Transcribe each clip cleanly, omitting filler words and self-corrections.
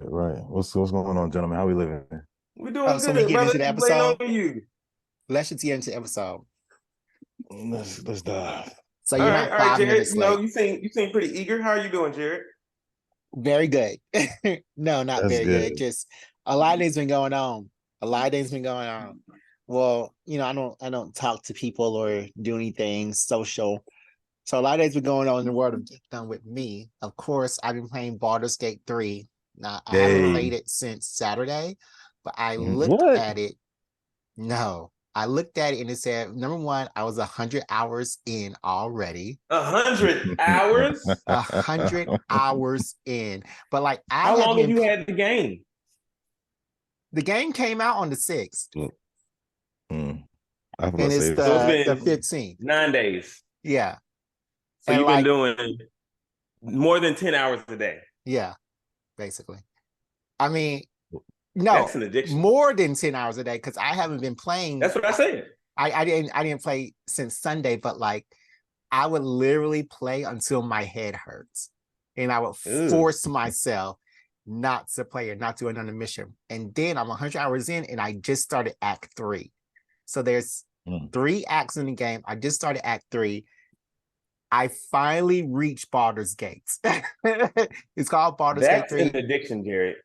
right. What's going on, gentlemen? How we living? We're Oh, doing so we good, get brother. into the Just waiting episode. on you. Let's just get into the episode. Let's dive. So All you're right, not all right, 5 minutes Jared. late. You seem pretty eager. How are you doing, Jared? Very good. No, not That's very good. good. Just a lot of things been going on. A lot of things been going on. Well, I don't talk to people or do anything social. So a lot of things been going on in the world of done with me. Of course, I've been playing Baldur's Gate 3. Now I haven't Mm-hmm. played Hey, it since Saturday, but I looked what? at it. No, I looked at it and it said, number one, I was 100 hours in already. 100 hours? 100 hours in. But like I How haven't long have been you had the game? the game came out on the 6th Mm. I was about and to it's say So it's the been 15th. 9 days. Yeah. So And you've been like, doing more than 10 hours a day. yeah, basically. I mean, no, That's an addiction. more than 10 hours a day because I haven't been playing. That's what I said. I didn't play since Sunday, but like I would literally play until my head hurts. And I would Ooh. force myself not to play or not to do another mission. And then I'm 100 hours in and I just started Act 3. So there's Mm. 3 acts in the game. I just started Act 3. I finally reached Baldur's Gates. It's called Baldur's Gate That's an 3. addiction, Jared.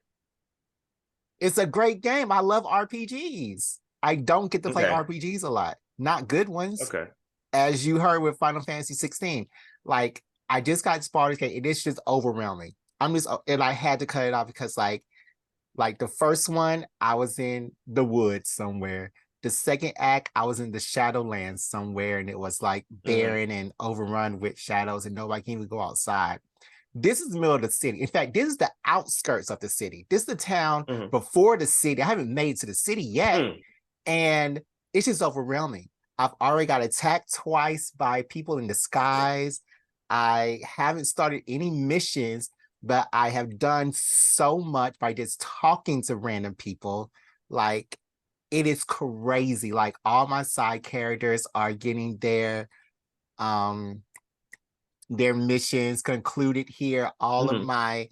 It's a great game. I love RPGs. I don't get to play Okay. RPGs a lot, not good ones. Okay. As you heard with Final Fantasy 16, like I just got Baldur's Gate. It is just overwhelming. And I had to cut it off because like the first one, I was in the woods somewhere. The second act, I was in the Shadowlands somewhere, and it was like Mm-hmm. barren and overrun with shadows, and nobody can even go outside. This is the middle of the city. In fact, this is the outskirts of the city. This is the town Mm-hmm. before the city. I haven't made it to the city yet, Mm. and it's just overwhelming. I've already got attacked twice by people in disguise. I haven't started any missions, but I have done so much by just talking to random people. Like, it is crazy. Like, all my side characters are getting um their missions concluded here. All of Mm-hmm. my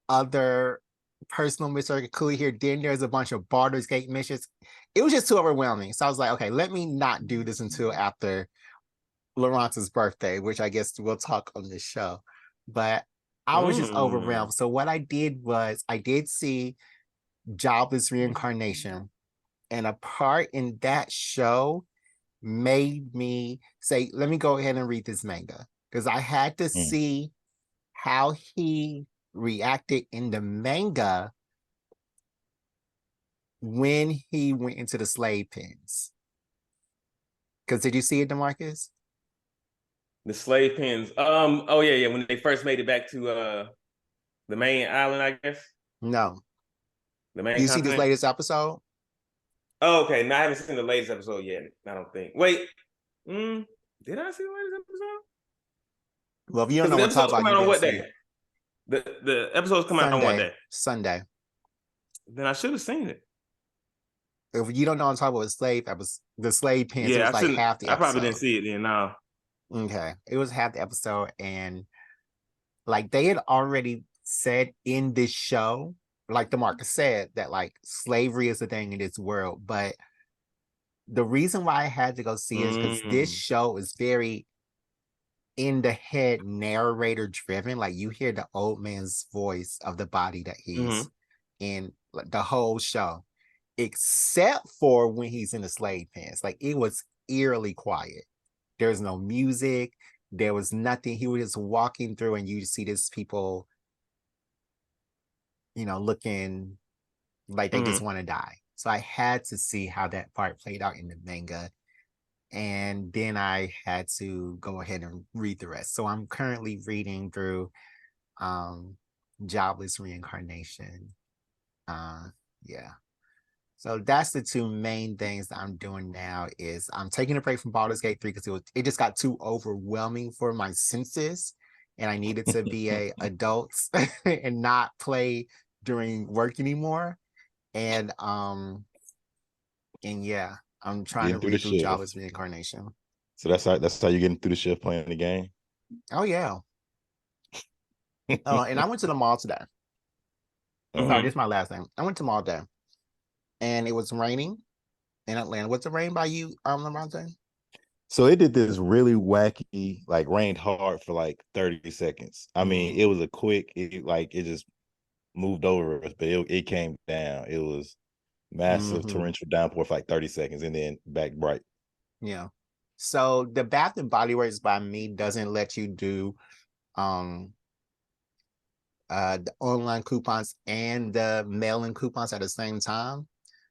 other personal missions are concluded here. Then there's a bunch of Baldur's Gate missions. It was just too overwhelming. So I was like, okay, let me not do this until after Loronta's birthday, which I guess we'll talk on this show. But I was just Mm. overwhelmed. So what I did was I did see Jobless Reincarnation, and a part in that show made me say, let me go ahead and read this manga because I had to Mm. see how he reacted in the manga when he went into the slave pens. Because did you see it, DeMarcus? The slave pens. Oh yeah, yeah. When they first made it back to the main island, I guess. No. The Do main you see this continent. latest episode? Oh, okay. No, I haven't seen the latest episode yet. I don't think. Wait. Did I see the latest episode? Well, if you don't Because know the what to talk episodes about, come you out on didn't what see day? it. The episodes come out on what Sunday. day? Sunday. Then I should have seen it. If you don't know what to talk about the slave pens, it Yeah, was I like shouldn't. half the I probably didn't episode. see it then. No. Okay. It was half the episode, and like they had already said in this show, like DeMarcus said, that like slavery is a thing in this world. But the reason why I had to go see it is because this Mm. show is very in the head narrator driven. Like you hear the old man's voice of the body that he's Mm-hmm. in, like the whole show, except for when he's in the slave pens. Like it was eerily quiet. There was no music. There was nothing. He was just walking through, and you see these people, looking like they just Mm-hmm. want to die. So I had to see how that part played out in the manga. And then I had to go ahead and read the rest. So I'm currently reading through um Jobless Reincarnation. Yeah. So that's the two main things that I'm doing now is I'm taking a break from Baldur's Gate 3 because it just got too overwhelming for my senses. And I needed to be a adult and not play during work anymore. And yeah, I'm trying to Getting through the read through shift. Jobless Reincarnation. So that's how you're getting through the shift playing the game. Oh yeah. And I went to the mall today. Sorry, this is my last thing. I went to Malta and it was raining in Atlanta. Was it rain by you, Loronta? So it did this really wacky, like rained hard for like 30 seconds. I mean, it was a quick, it just moved over us, but it came down. It was massive torrential downpour for like 30 seconds and then back bright. Yeah. So the Bath and Body Works by me doesn't let you do the online coupons and the mail-in coupons at the same time.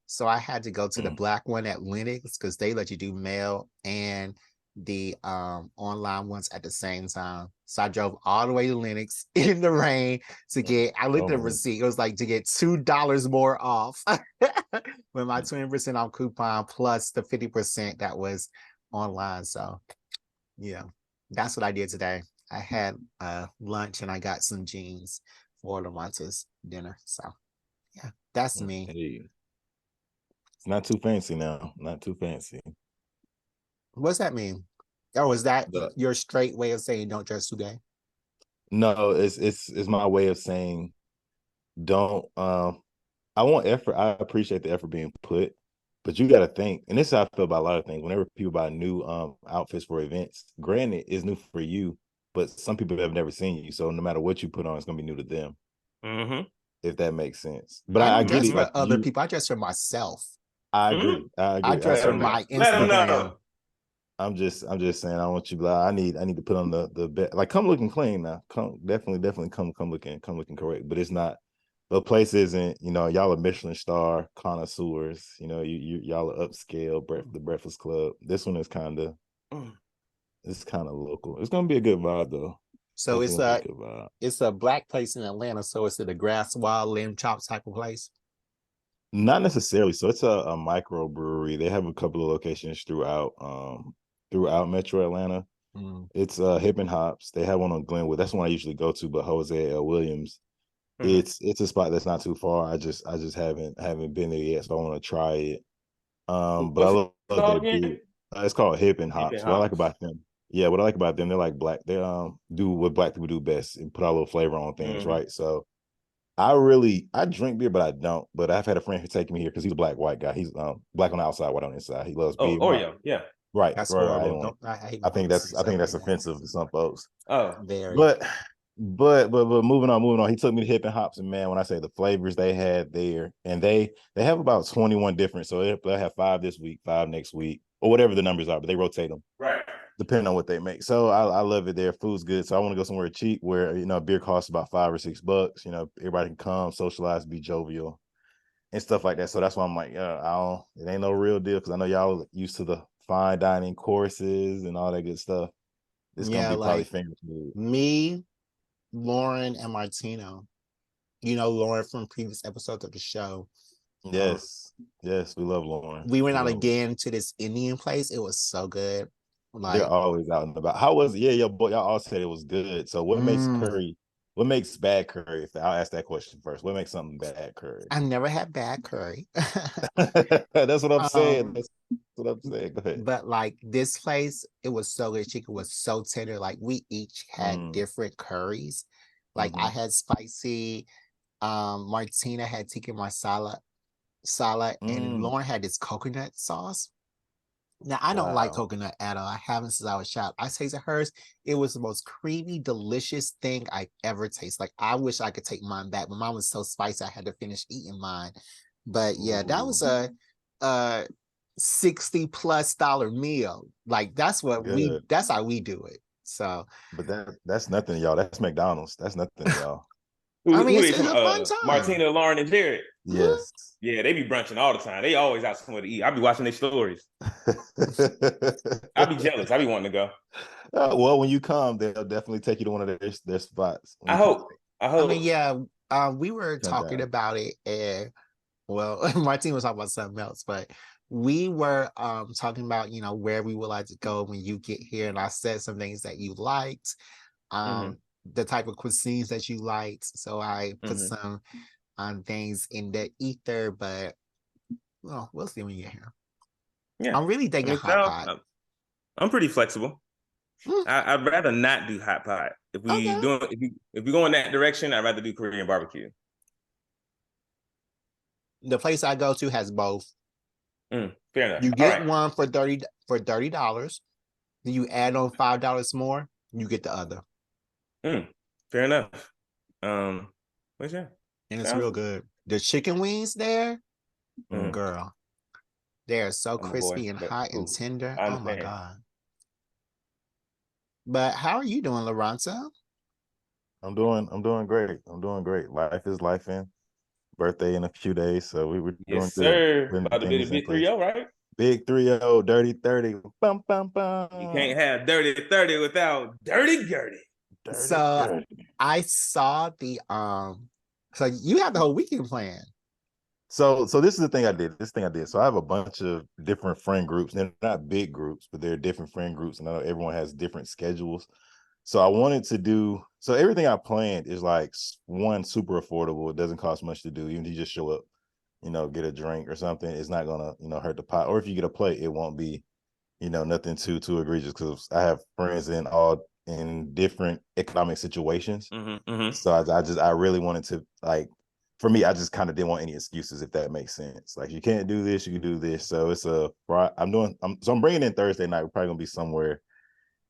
So I had to go to the black one at Linux because they let you do mail and the online ones at the same time. So I drove all the way to Linux in the rain to get, I looked at the receipt, it was like to get $2 more off with my 20% off coupon plus the 50% that was online. So yeah, that's what I did today. I had lunch and I got some jeans for Loronta's dinner. So yeah, that's me. Hey. It's not too fancy now. Not too fancy. What's that mean? Oh, is that your straight way of saying don't dress too gay? No, it's my way of saying don't I want effort. I appreciate the effort being put, but you gotta think, and this is how I feel about a lot of things. Whenever people buy new outfits for events, granted it's new for you, but some people have never seen you. So no matter what you put on, it's gonna be new to them. If that makes sense. But I I don't get dress it. for other people, I dress for myself. I agree. I dress for my Instagram. Let them know. I'm just saying I want you to be like, I need to put on the best, like come looking clean now. Come definitely come looking correct. But it's not, the place isn't, y'all are Michelin star connoisseurs, y'all are upscale the Breakfast Club. This one is it's kind of local. It's gonna be a good vibe though. So it's a black place in Atlanta. So it's a grass wall lamb chops type of place. Not necessarily. So it's a micro brewery. They have a couple of locations throughout Metro Atlanta. It's Hip and Hops. They have one on Glenwood. That's one I usually go to, but Jose Williams. It's a spot that's not too far. I just haven't been there yet, so I want to try it. But I love their beer. It's called Hip and Hops. What I like about them, what I like about them, they're like black. They do what black people do best and put a little flavor on things, right? So I drink beer, but I don't. But I've had a friend who taken me here because he's a black white guy. He's black on the outside, white on the inside. He loves beer. Oreo, yeah. Right. That's right. horrible. I think that's offensive to some folks. Oh, very. But moving on. He took me to Hip and Hops, and man, when I say the flavors they had there, and they have about 21 different. So they'll have 5 this week, 5 next week, or whatever the numbers are. But they rotate them, right, depending on what they make. So I love it there. Food's good. So I want to go somewhere cheap where beer costs about $5 or $6. Everybody can come, socialize, be jovial, and stuff like that. So that's why I'm like, it ain't no real deal because I know y'all used to the fine dining courses and all that good stuff. It's gonna be probably finger food. Me, Lauren, and Martino. Lauren from previous episodes of the show. Yes, we love Lauren. We went out again to this Indian place. It was so good. They're always out and about. How was it? Yeah, y'all all said it was good. So what makes curry? What makes bad curry? I'll ask that question first. What makes something bad curry? I never had bad curry. That's what I'm saying. That's what I'm saying. Go ahead. But this place, it was so good. Chicken was so tender. We each had different curries. I had spicy. Martina had tikka masala, and Lauren had this coconut sauce. Now, I don't like coconut at all. I haven't since I was a child. I tasted hers. It was the most creamy, delicious thing I ever tasted. I wish I could take mine back, but mine was so spicy I had to finish eating mine. But yeah, that was a $60+ meal. That's how we do it. So, but that's nothing, y'all. That's McDonald's. That's nothing, y'all. It's a fun time. Martina, Lauren, and Jared. Yes. Yeah, they be brunching all the time. They always out somewhere to eat. I be watching their stories. I be jealous. I be wanting to go. Well, when you come, they'll definitely take you to one of their spots. I hope. We were talking about it, and Martin was talking about something else, but we were talking about where we would like to go when you get here, and I said some things that you liked, the type of cuisines that you liked. So I put some things in the ether, but we'll see when you get here. Yeah, I'm really thinking hot pot. I'm pretty flexible. I'd rather not do hot pot. If we if we go in that direction, I'd rather do Korean barbecue. The place I go to has both. Fair enough. You get one for $30. Then you add on $5 more, you get the other. Fair enough. What's that? And it's real good. The chicken wings there, Mm. girl, they are so crispy and hot and tender. Oh my understand. God. But how are you doing, Loronta? I'm doing great. I'm doing great. Life is life in. Birthday in a few days, so we were doing Yes, good. sir. About to be the big 3-0, right? Big 3-0, dirty 30. Bum, bum, bum. You can't have dirty 30 without dirty Gertie. So I saw the so you have the whole weekend planned. So this is the thing I did. So I have a bunch of different friend groups. They're not big groups, but they're different friend groups, and I know everyone has different schedules. So I wanted to do, so everything I planned is like, one, super affordable. It doesn't cost much to do. Even if you just show up, get a drink or something, it's not gonna, hurt the pot. Or if you get a plate, it won't be, nothing too egregious, because I have friends in different economic situations. So I really wanted to, like, for me, I just kind of didn't want any excuses, if that makes sense. Like, you can't do this, you can do this. So it's I'm bringing in Thursday night. We're probably gonna be somewhere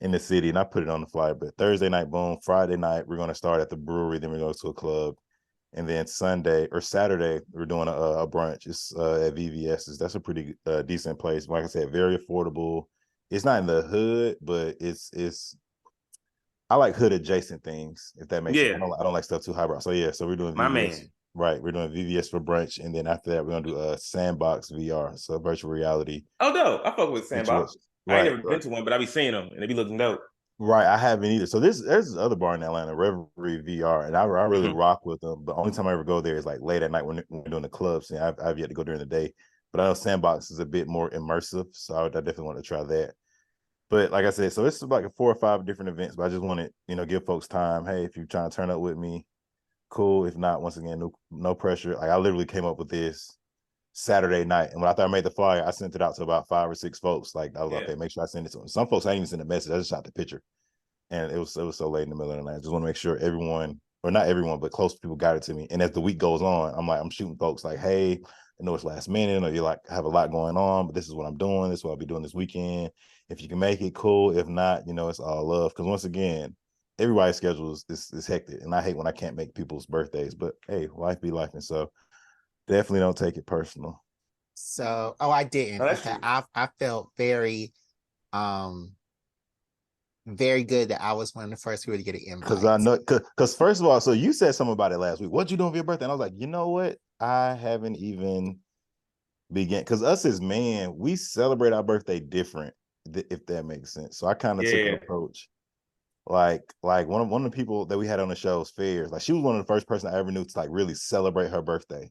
in the city, and I put it on the flyer. But Thursday night, boom. Friday night, we're gonna start at the brewery. Then we're going to a club, and then Sunday or Saturday, we're doing a brunch. It's at VVS's. That's a pretty decent place. Like I said, very affordable. It's not in the hood, but it's. I like hood adjacent things, if that makes sense. I don't like stuff too highbrow. So yeah, so we're doing VVS. Right, we're doing VVS for brunch, and then after that, we're gonna do a Sandbox VR, so virtual reality. Oh, dope! I fuck with Sandbox. I ain't never been to one, but I be seeing them, and they be looking dope. Right, I haven't either. So there's this other bar in Atlanta, Reverie VR, and I really rock with them. The only time I ever go there is like late at night when we're doing the clubs, and I've yet to go during the day. But I know Sandbox is a bit more immersive, so I definitely want to try that. But like I said, so it's like 4 or 5 different events. But I just wanted, give folks time. Hey, if you're trying to turn up with me, cool. If not, once again, no pressure. Like, I literally came up with this Saturday night, and when I thought I made the flyer, I sent it out to about 5 or 6 folks. Like, I was like, okay, make sure I send it to them. Some folks I didn't even send a message. I just shot the picture, and it was so late in the middle of the night. I just want to make sure everyone, or not everyone, but close people got it to me. And as the week goes on, I'm shooting folks like, hey, I know it's last minute, or you like have a lot going on, but this is what I'm doing. This is what I'll be doing this weekend. If you can make it, cool. If not, it's all love. Because once again, everybody's schedule is hectic, and I hate when I can't make people's birthdays. But hey, life be life, and so definitely don't take it personal. So, I didn't. Okay, I felt very, very good that I was one of the first people to get an invite. Because I know, because first of all, so you said something about it last week. What you doing for your birthday? And I was like, you know what? I haven't even began, because us as men, we celebrate our birthday different, if that makes sense. So I kind of took an approach. Like one of the people that we had on the show's Fairs, like, she was one of the first person I ever knew to like really celebrate her birthday.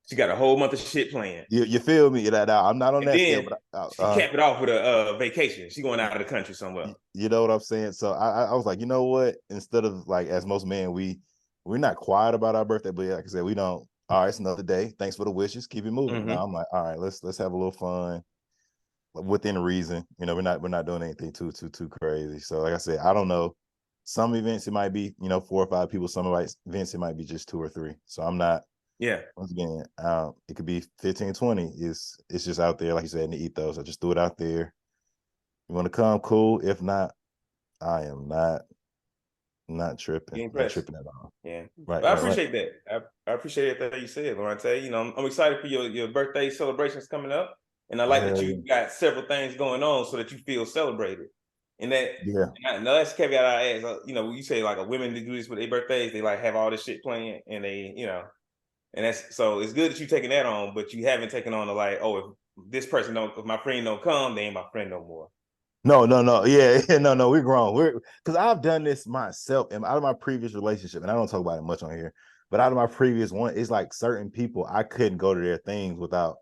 She got a whole month of shit planned. You feel me? That I'm not on that scale, but she capped it off with a vacation. She going out of the country somewhere. You know what I'm saying? So I was like, you know what? Instead of, like, as most men, we're not quiet about our birthday, but like I said, we don't. All right, it's another day. Thanks for the wishes. Keep it moving. Now I'm like, all right, let's have a little fun within reason. We're not doing anything too crazy. So like I said, I don't know. Some events it might be 4 or 5 people. Some events it might be just 2 or 3. So I'm not. Yeah. Once again, it could be 15, 20. It's just out there, like you said, in the ethos. I just threw it out there. You want to come, cool. If not, I am not tripping. Not tripping at all. Yeah. Right. I appreciate that. I appreciate that you said, Loronta. I'm excited for your birthday celebrations coming up. And I like that you got several things going on so that you feel celebrated. And that, and the last caveat I ask, you say like a women to do this with their birthdays, they like have all this shit planned, and they, and that's, so it's good that you're taking that on, but you haven't taken on the like, oh, if this person if my friend don't come, they ain't my friend no more. No. Yeah, no, we're grown. Because I've done this myself, and out of my previous relationship, and I don't talk about it much on here, but out of my previous one, it's like certain people, I couldn't go to their things without,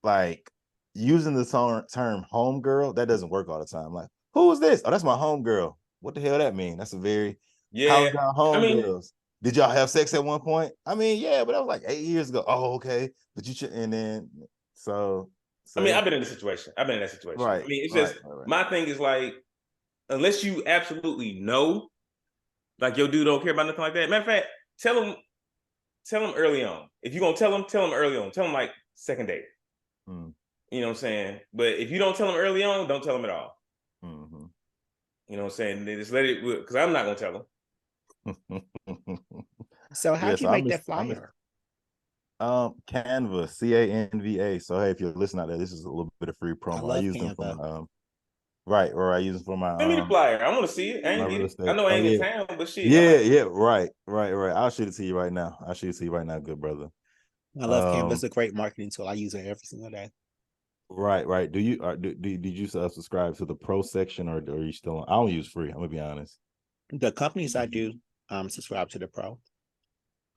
like, using the term homegirl. That doesn't work all the time. Like, who is this? Oh, that's my homegirl. What the hell that mean? That's a very, how's y'all homegirls? Did y'all have sex at one point? I mean, yeah, but that was like 8 years ago. Oh, okay. But you should, and then so I've been in that situation. Right. I mean, it's just my thing is like, unless you absolutely know, like, your dude don't care about nothing like that. Matter of fact, tell them early on. If you're gonna tell them early on. Tell them like second date. You know what I'm saying? But if you don't tell them early on, don't tell them at all. You know what I'm saying? They just let it, because I'm not gonna tell them. So how'd you make that flyer? Canva, Canva. So hey, if you're listening out there, this is a little bit of free promo. I use them for my right, or I use them for my send me the flyer. I want to see it. I ain't get it. I know I ain't in town, but shit. Yeah, right. I'll shoot it to you right now. Good brother. I love Canva. It's a great marketing tool. I use it every single day. Right. Do you did you subscribe to the pro section, or are you still on? I don't use free. I'm gonna be honest. The companies I do subscribe to the pro.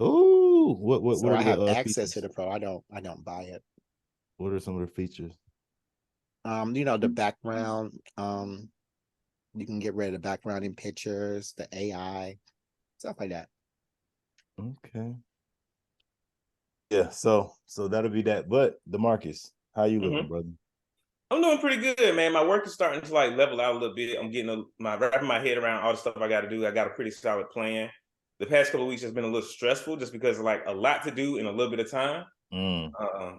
Oh, what so are I have the access features? to the pro. I don't buy it. What are some of the features? The background. You can get rid of the background in pictures, the AI, stuff like that. Okay. Yeah, so that'll be that. But DeMarcus, how you looking, brother? I'm doing pretty good, man. My work is starting to like level out a little bit. I'm getting wrapping my head around all the stuff I got to do. I got a pretty solid plan. The past couple of weeks has been a little stressful just because of like a lot to do in a little bit of time. I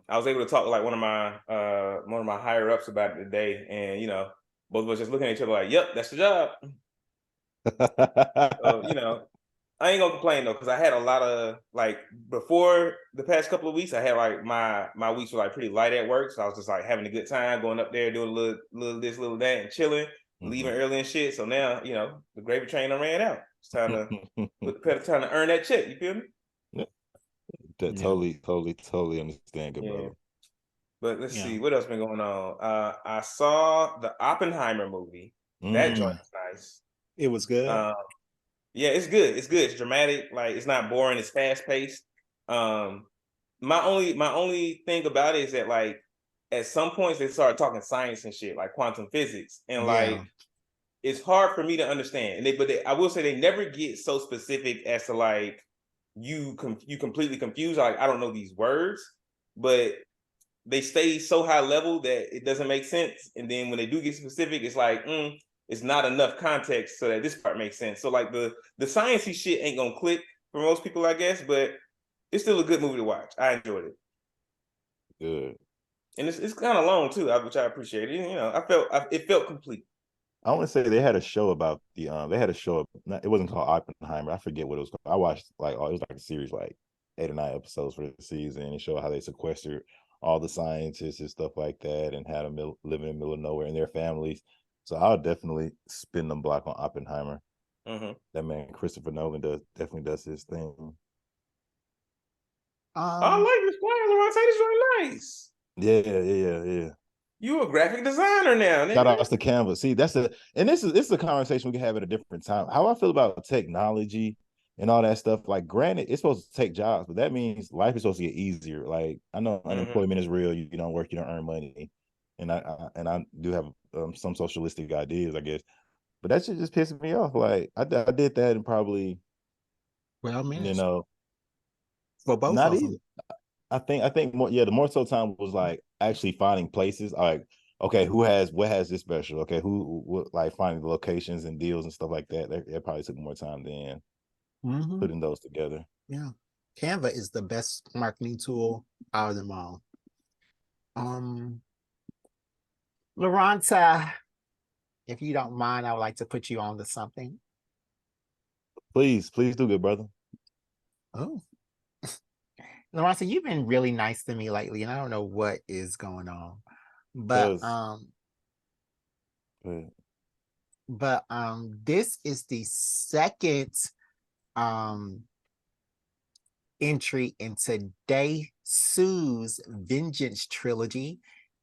was able to talk to like one of my higher ups about it today, and both of us just looking at each other like, "Yep, that's the job." So, I ain't gonna complain though, because I had a lot of like before the past couple of weeks, I had like my weeks were like pretty light at work. So I was just like having a good time going up there, doing a little this, little that, and chilling, leaving early and shit. So now, the gravy train done ran out. It's time to put the pedal, time to earn that check. You feel me? Yeah. Totally understand, good brother. But let's see what else been going on. I saw the Oppenheimer movie. That joint was nice. It was good. Yeah, it's good. It's good. It's dramatic. Like, it's not boring. It's fast paced. My only thing about it is that like at some points they start talking science and shit, like quantum physics, and like it's hard for me to understand. And I will say they never get so specific as to like you completely confused. Like, I don't know these words, but they stay so high level that it doesn't make sense. And then when they do get specific, it's like, it's not enough context so that this part makes sense. So like the sciencey shit ain't gonna click for most people, I guess, but it's still a good movie to watch. I enjoyed it. Good. And it's kind of long too, which I appreciate. It felt complete. I want to say they had a show about they had a show. It wasn't called Oppenheimer. I forget what it was called. I watched it was like a series, like 8 or 9 episodes for the season. And it showed how they sequestered all the scientists and stuff like that, and had them living in the middle of nowhere and their families. So I'll definitely spin them block on Oppenheimer. That man Christopher Nolan definitely does his thing. I like this player, Loronta. This really nice. Yeah. You a graphic designer now, nigga. Shout out to Canva. See, this is a conversation we can have at a different time. How I feel about technology and all that stuff. Like, granted, it's supposed to take jobs, but that means life is supposed to get easier. Like, I know unemployment is real. You don't work, you don't earn money, and I do have some socialistic ideas, I guess. But that shit just pisses me off. Like, I did that and probably, for both not of even. them. I think more. Yeah, the more so time was like actually finding places. Like, okay, what has this special? Okay, who like finding the locations and deals and stuff like that. It probably took more time than putting those together. Yeah, Canva is the best marketing tool out of them all. Loronta, if you don't mind, I would like to put you on to something. Please do, good brother. Oh, Loronta, you've been really nice to me lately, and I don't know what is going on. But this is the second entry into Day Sue's Vengeance trilogy.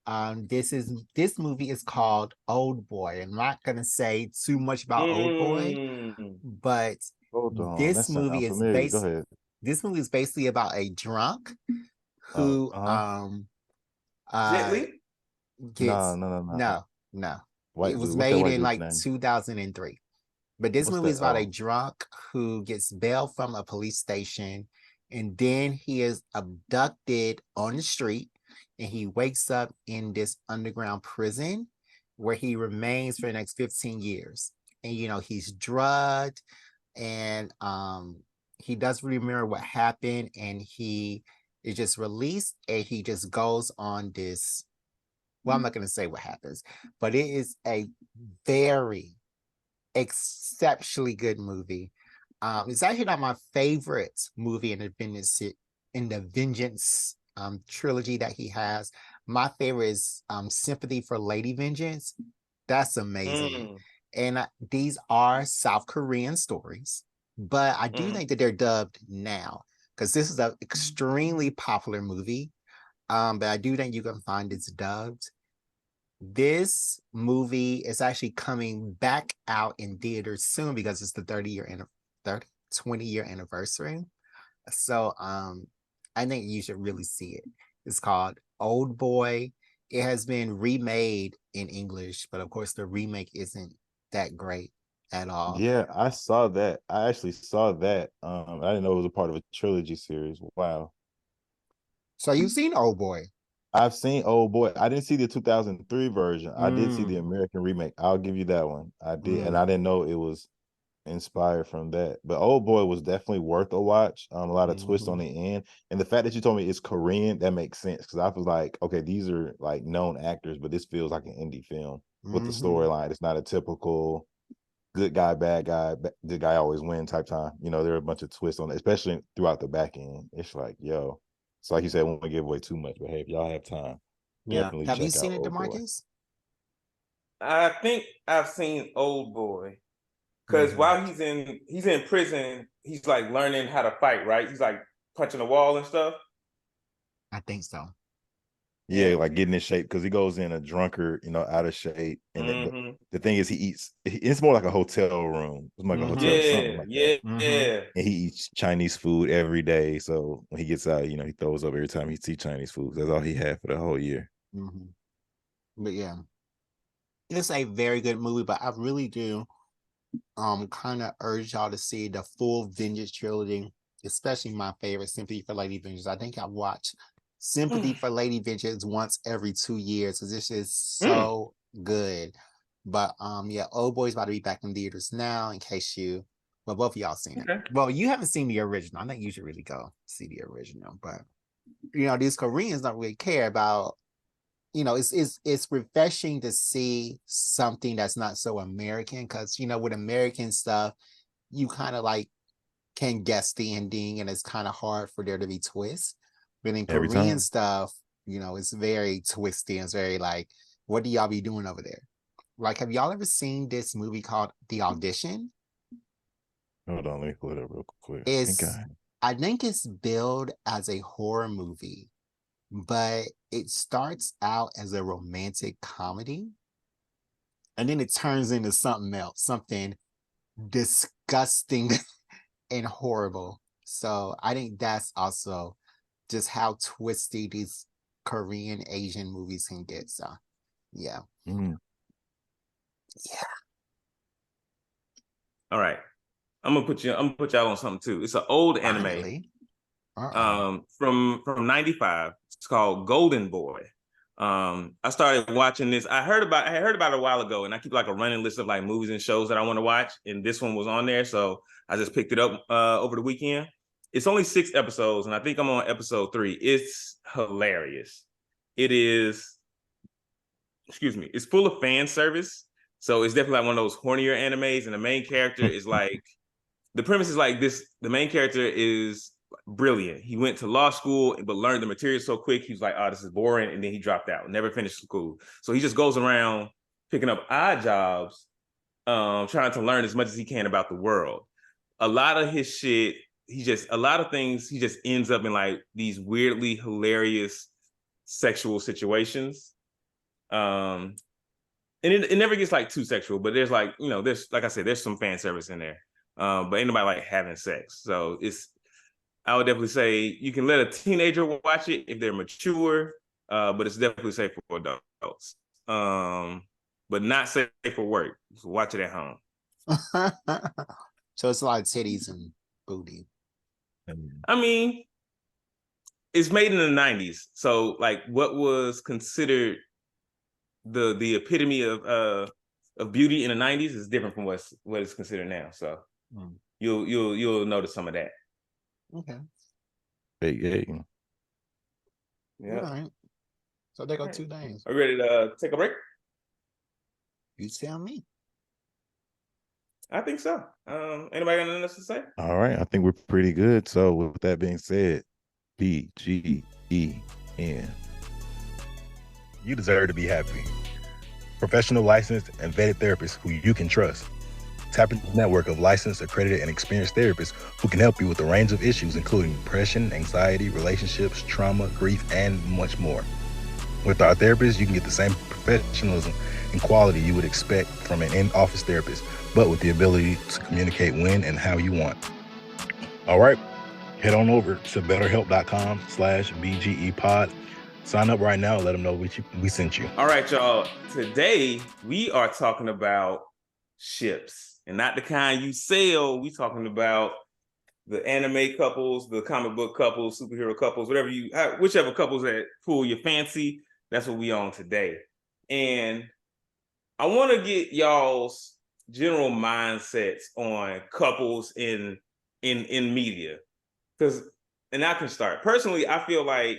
This movie is called Old Boy. I'm not gonna say too much about Old Boy, but this movie is basically about a drunk who Jet Li? gets no. It was made in like 2003. But this movie is about a drunk who gets bail from a police station, and then he is abducted on the street, and he wakes up in this underground prison where he remains for the next 15 years. And he's drugged, and he does remember what happened, and he is just released, and he just goes on this. Well, I'm not going to say what happens, but it is a very exceptionally good movie. It's actually not my favorite movie in the Vengeance trilogy that he has. My favorite is Sympathy for Lady Vengeance. That's amazing. And these are South Korean stories, but I do think that they're dubbed now because this is an extremely popular movie. But I do think you can find it's dubbed. This movie is actually coming back out in theaters soon because it's the 20-year anniversary. So I think you should really see it. It's called Old Boy. It has been remade in English, but of course the remake isn't that great at all. Yeah, I saw that. I actually saw that. I didn't know it was a part of a trilogy series. Wow. So you've seen Old Boy? I've seen Old Boy. I didn't see the 2003 version. I did see the American remake. I'll give you that one. I did, and I didn't know it was inspired from that. But Old Boy was definitely worth a watch. A lot of twists on the end, and the fact that you told me it's Korean, that makes sense because I was like, okay, these are like known actors, but this feels like an indie film with the storyline. It's not a typical good guy, bad guy, good guy always win type time. You know, there are a bunch of twists on it, especially throughout the back end. It's like, yo, it's like you said, I won't give away too much, but hey, if y'all have time, definitely Have you check out seen it, Old Boy. DeMarcus? I think I've seen Old Boy because while he's in prison, he's like learning how to fight, right? He's like punching the wall and stuff. I think so. Yeah, like getting in shape because he goes in a drunkard, out of shape. And the thing is, he eats. It's more like a hotel room. It's more like a hotel, something like that. Yeah. And he eats Chinese food every day. So when he gets out, he throws up every time he sees Chinese food. That's all he had for the whole year. But yeah, it's a very good movie. But I really do kind of urge y'all to see the full Vengeance trilogy, especially my favorite, Sympathy for Lady Vengeance. I think I watch Sympathy for Lady Vengeance once every 2 years because this is so good. But yeah, Old Boy's about to be back in theaters now. Well, both of y'all seen it. Well, you haven't seen the original. I think you should really go see the original. But these Koreans don't really care about. It's refreshing to see something that's not so American because with American stuff, you kind of like can guess the ending and it's kind of hard for there to be twists. But in Every Korean time. stuff, it's very twisty and it's very like, what do y'all be doing over there? Like, have y'all ever seen this movie called The Audition? Hold on, let me pull it up real quick. I think it's billed as a horror movie, but it starts out as a romantic comedy and then it turns into something else, something disgusting and horrible. So I think that's also just how twisty these Korean Asian movies can get. So yeah. Yeah. All right. I'm gonna put y'all on something too. It's an old anime. From 95. It's called Golden Boy. I started watching this. I heard about it a while ago, and I keep like a running list of like movies and shows that I want to watch, and this one was on there, so I just picked it up over the weekend. It's only 6 episodes, and I think I'm on episode 3. It's hilarious. It is, it's full of fan service, so it's definitely like one of those hornier animes, and the main character is like, the premise is like this: the main character is brilliant. He went to law school, but learned the material so quick, he was like, oh, this is boring. And then he dropped out, never finished school. So he just goes around picking up odd jobs, trying to learn as much as he can about the world. A lot of his shit, a lot of things, he just ends up in like these weirdly hilarious sexual situations. And it never gets like too sexual, but there's like, there's, like I said, there's some fan service in there. But ain't nobody like having sex. So I would definitely say you can let a teenager watch it if they're mature, but it's definitely safe for adults. But not safe for work. So watch it at home. So it's a lot of titties and booty. I mean, it's made in the 90s. So like what was considered the epitome of beauty in the 90s is different from what is considered now. So you'll notice some of that. Okay. Hey. Yeah. All right. So they go 2 days. Are we ready to take a break? You tell me. I think so. Anybody got anything else to say? All right, I think we're pretty good. So with that being said, BGEN. You deserve to be happy. Professional, licensed, and vetted therapists who you can trust. Tap into a network of licensed, accredited, and experienced therapists who can help you with a range of issues, including depression, anxiety, relationships, trauma, grief, and much more. With our therapists, you can get the same professionalism and quality you would expect from an in-office therapist, but with the ability to communicate when and how you want. All right, head on over to betterhelp.com/BGEpod. Sign up right now. Let them know we sent you. All right, y'all. Today, we are talking about ships. And not the kind you sail. We talking about the anime couples, the comic book couples, superhero couples, whichever couples that pull your fancy. That's what we on today. And I want to get y'all's general mindsets on couples in media. And I can start. Personally, I feel like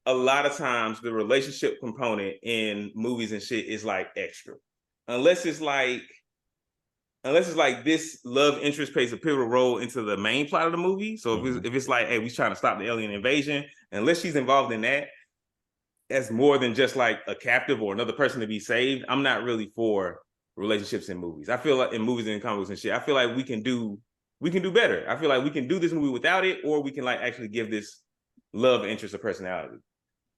a lot of times the relationship component in movies and shit is like extra. Unless it's like this love interest plays a pivotal role into the main plot of the movie. So if it's like, hey, we trying to stop the alien invasion, unless she's involved in that, that's more than just like a captive or another person to be saved. I'm not really for relationships in movies. I feel like in movies and comics and shit, I feel like we can do better. I feel like we can do this movie without it, or we can like actually give this love interest a personality.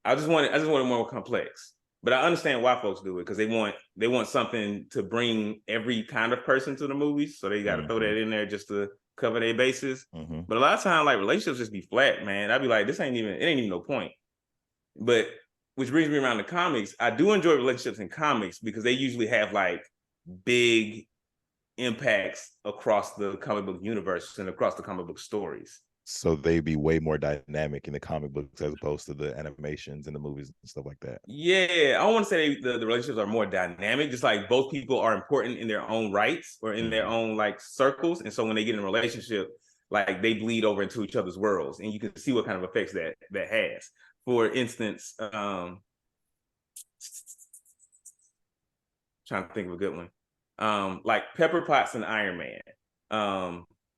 I just want it more complex. But I understand why folks do it, because they want something to bring every kind of person to the movies. So they got to throw that in there just to cover their bases. But a lot of times, like, relationships just be flat, man. I'd be like, it ain't even no point. But which brings me around to comics. I do enjoy relationships in comics because they usually have like big impacts across the comic book universe and across the comic book stories. So they be way more dynamic in the comic books as opposed to the animations and the movies and stuff like that. Yeah, I don't want to say the relationships are more dynamic, just like both people are important in their own rights or in their own like circles. And so when they get in a relationship, like they bleed over into each other's worlds, and you can see what kind of effects that has. For instance, trying to think of a good one. Like Pepper Potts and Iron Man,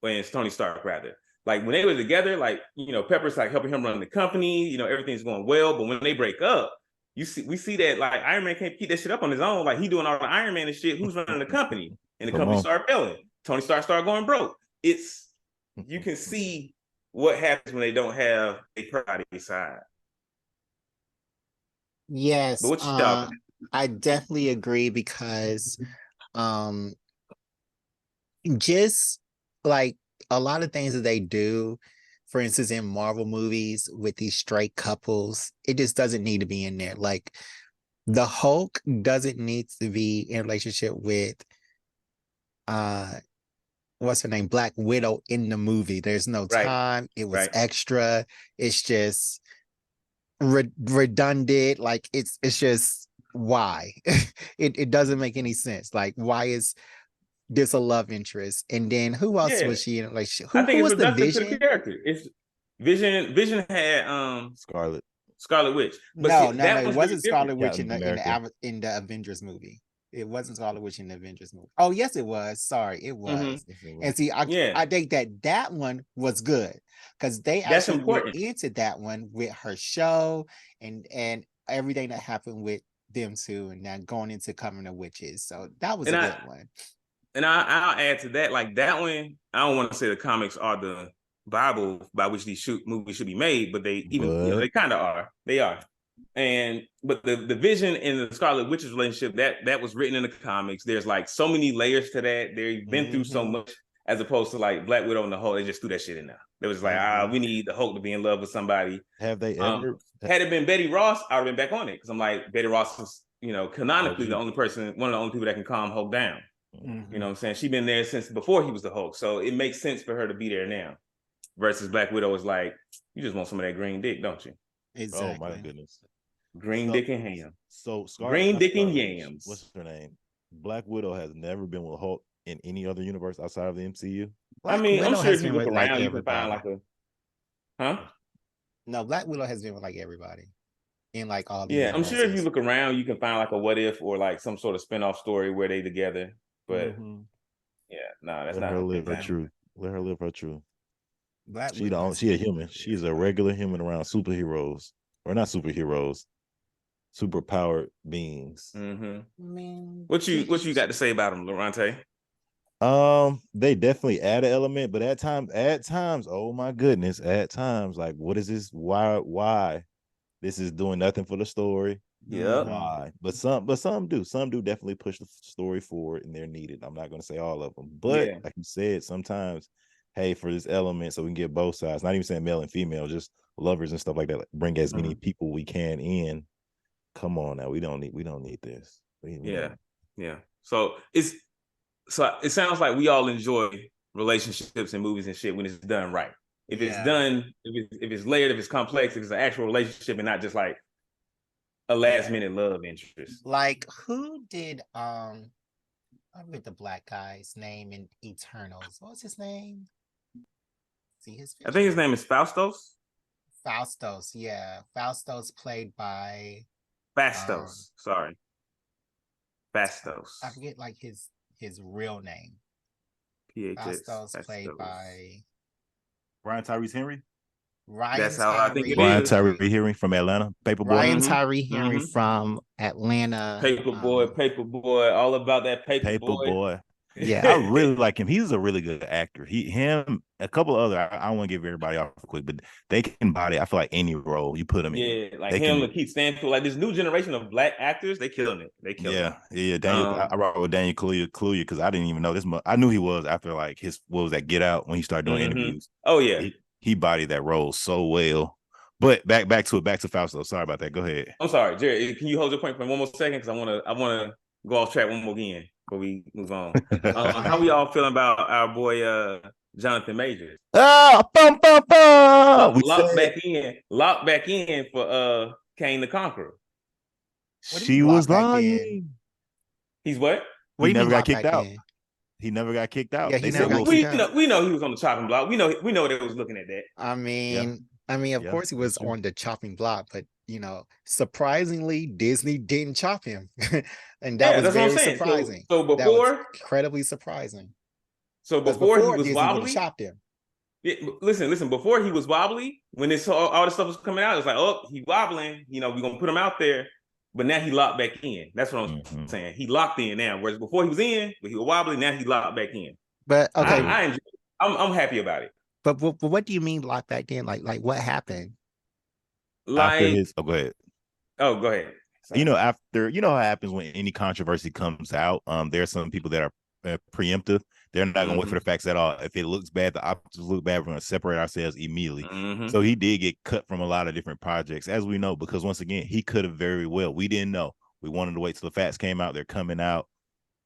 when it's Tony Stark rather. Like when they were together, like, you know, Pepper's like helping him run the company, you know, everything's going well. But when they break up, we see that like Iron Man can't keep that shit up on his own. Like he doing all the Iron Man and shit. Who's running the company? And the company started failing. Tony Stark started going broke. You can see what happens when they don't have a pride side. Yes, I definitely agree because just like a lot of things that they do, for instance, in Marvel movies with these straight couples, it just doesn't need to be in there. Like the Hulk doesn't need to be in a relationship with what's her name? Black Widow in the movie. There's no time. It was extra. It's just redundant. Like it's just why? it doesn't make any sense. Like why is this a love interest? And then who else was she in? Like who was the Vision? To the character. It's Vision had Scarlet Witch. But it wasn't Scarlet Witch in the Avengers movie. It wasn't Scarlet Witch in the Avengers movie. Oh, yes, it was. Sorry, it was. And see, I think that one was good because they actually went into that one with her show and everything that happened with them two, and now going into Covering the Witches. So that was a good one. And I'll add to that, like that one, I don't want to say the comics are the Bible by which these movies should be made, but they they kind of are. They are. But the Vision and the Scarlet Witch's relationship, that was written in the comics. There's like so many layers to that. They've been through so much, as opposed to like Black Widow and the Hulk. They just threw that shit in there. They was like, we need the Hulk to be in love with somebody. Have they ever? Had it been Betty Ross, I would have been back on it, because I'm like, Betty Ross is, you know, canonically one of the only people that can calm Hulk down. You know what I'm saying? She's been there since before he was the Hulk. So it makes sense for her to be there now. Versus Black Widow is like, you just want some of that green dick, don't you? Exactly. Oh my goodness. Green dick and ham. So green dick and yams. What's her name? Black Widow has never been with Hulk in any other universe outside of the MCU. Black I'm Widow sure has if you been look with like around, you can find everybody. like huh? No, Black Widow has been with like everybody in like all the Yeah, I'm sure if you universes. look around, you can find like a what if or like some sort of spinoff story where they together. But yeah, no, that's Let not her live her happening. truth. Let her live her truth. Black She Widow don't. has She a been human. She's a regular human around superheroes, or not superheroes, super powered beings. I mean, What you got to say about them, Loronta? They definitely add an element, but at times, oh my goodness, at times, like, what is this? Why? This is doing nothing for the story. Yep. Why? But some do. Some do definitely push the story forward, and they're needed. I'm not going to say all of them, but like you said, sometimes, hey, for this element, so we can get both sides. Not even saying male and female, just lovers and stuff like that. Like, bring as many people we can in. Come on now, we don't need this. Yeah. So it sounds like we all enjoy relationships and movies and shit when it's done right. If it's done, if it's layered, if it's complex, if it's an actual relationship and not just like a last minute love interest. Like who did I forget the black guy's name in Eternals. What was his name? See his picture. I think his name is Faustos. Faustos, yeah. Faustos played by Fastos. Sorry. Fastos. I forget like his real name. Fastos played by Brian Tyrese Henry. That's how I think it Brian is. Tyree Henry from Atlanta. Paperboy. Brian Tyree Henry from Atlanta. Paperboy, all about that Paperboy. Yeah, I really like him. He's a really good actor. Him, a couple of other. I don't want to give everybody off quick, but they can body. I feel like any role you put them in. Yeah, like him, Lakeith Stanfield, like this new generation of black actors, they killing it. They killing it. Yeah. Daniel, I rock with Daniel Kaluuya because I didn't even know this much. I knew he was after like his what was that Get Out when he started doing interviews. Oh yeah, he bodied that role so well. But back to Fausto. Sorry about that. Go ahead. I'm sorry, Jared. Can you hold your point for one more second? Because I wanna go off track one more again before we move on. How we all feeling about our boy Jonathan Majors? Lock back in for Kane the Conqueror. She was lying. He's what? He never got kicked out. He never got kicked out. Yeah, he never got kicked out. We know he was on the chopping block. We know they was looking at that. I mean, of course he was on the chopping block, but surprisingly, Disney didn't chop him, and that was very surprising. So before, that was incredibly surprising. So before he was Disney wobbly, chopped him. Yeah, listen. Before he was wobbly, when all this stuff was coming out, it's like, oh, he wobbling. We're gonna put him out there. But now he locked back in. That's what I'm saying. He locked in now. Whereas before he was in, but he was wobbly. Now he locked back in. But okay, I enjoy it. I'm happy about it. But what do you mean locked back in? Like what happened? After his, go ahead. Oh, go ahead. Sorry. After what happens when any controversy comes out. There are some people that are preemptive. They're not gonna wait for the facts at all. If it looks bad, the options look bad. We're gonna separate ourselves immediately. So he did get cut from a lot of different projects, as we know, because once again, he could have very well. We didn't know. We wanted to wait till the facts came out. They're coming out,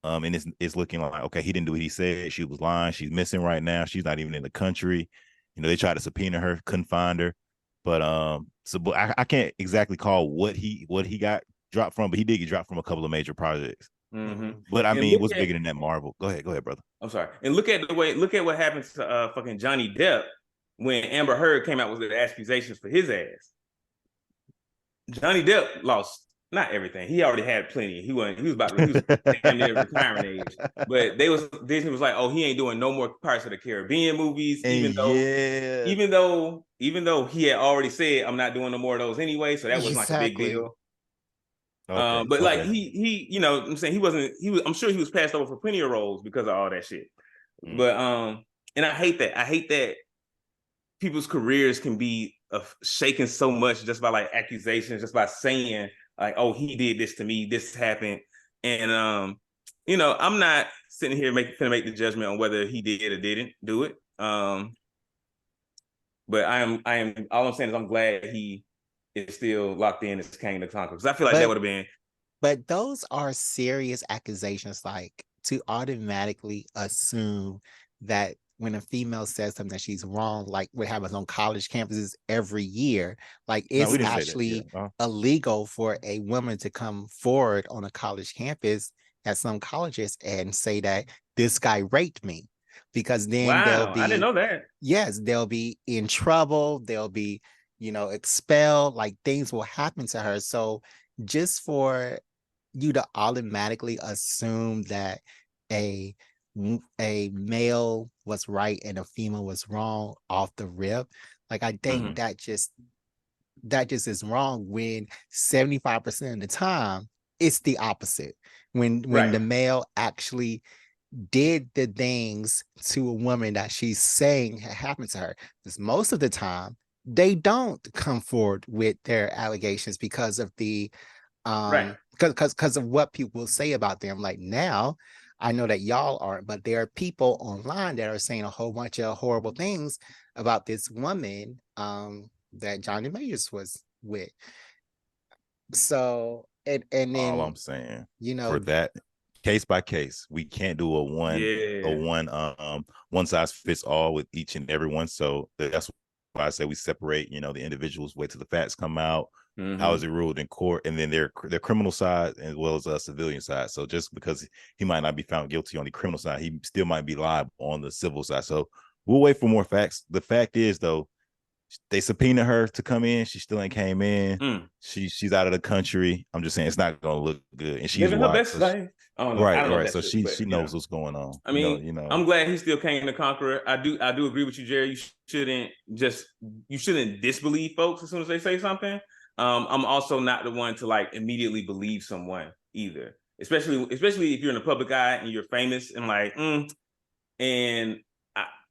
and it's looking like okay, he didn't do what he said. She was lying. She's missing right now. She's not even in the country. They tried to subpoena her, couldn't find her. But but I can't exactly call what he got dropped from, but he did get dropped from a couple of major projects. But I mean, what's bigger than that? Marvel. Go ahead, brother. I'm sorry. And look at what happened to fucking Johnny Depp when Amber Heard came out with the accusations for his ass. Johnny Depp lost not everything. He already had plenty. He was damn near retirement age. But Disney was like, oh, he ain't doing no more Pirates of the Caribbean movies, even though he had already said I'm not doing no more of those anyway. So that wasn't like a big deal. But like he I'm saying I'm sure he was passed over for plenty of roles because of all that shit. But and I hate that people's careers can be shaken so much just by like accusations, just by saying like, oh, he did this to me, this happened. And I'm not sitting here finna make the judgment on whether he did or didn't do it. But I am all I'm saying is I'm glad he is still locked in as Kane the Conqueror, because I feel like that would have been. But those are serious accusations, like to automatically assume that when a female says something that she's wrong, like what happens on college campuses every year, like it's actually illegal for a woman to come forward on a college campus at some colleges and say that this guy raped me. because then they'll Wow, I didn't be, know that. yes, they'll be in trouble. They'll be, expelled. Like things will happen to her. So just for you to automatically assume that a a male was right and a female was wrong off the rip, like I think that just is wrong when 75% of the time it's the opposite. When the male actually did the things to a woman that she's saying happened to her, because most of the time they don't come forward with their allegations because of the because of what people will say about them. Like now, I know that y'all aren't, but there are people online that are saying a whole bunch of horrible things about this woman that Johnny Majors was with. So and then all I'm saying, you know for that, case by case, we can't do a one size fits all with each and every one. So that's why I say we separate, the individuals, wait till the facts come out. How is it ruled in court, and then their criminal side as well as a civilian side. So just because he might not be found guilty on the criminal side, he still might be liable on the civil side. So we'll wait for more facts. The fact is, though, they subpoenaed her to come in. She still ain't came in. She's out of the country. I'm just saying it's not gonna look good. And she's living her best life. I don't know. Right. So she knows what's going on. I mean, I'm glad he still came to Conqueror. I do agree with you, Jerry. You shouldn't disbelieve folks as soon as they say something. I'm also not the one to like immediately believe someone either, especially if you're in the public eye and you're famous and like, and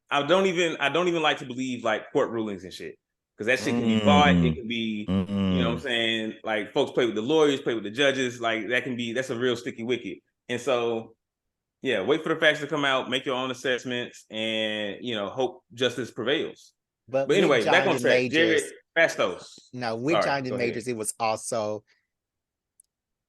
I don't even like to believe like court rulings and shit, because that shit can be bought. It can be, you know what I'm saying? Like folks play with the lawyers, play with the judges. Like that's a real sticky wicket. And so, yeah, wait for the facts to come out, make your own assessments, and hope justice prevails. But anyway, back on track. Jared Fastos. Now, with Johnny Majors, it was also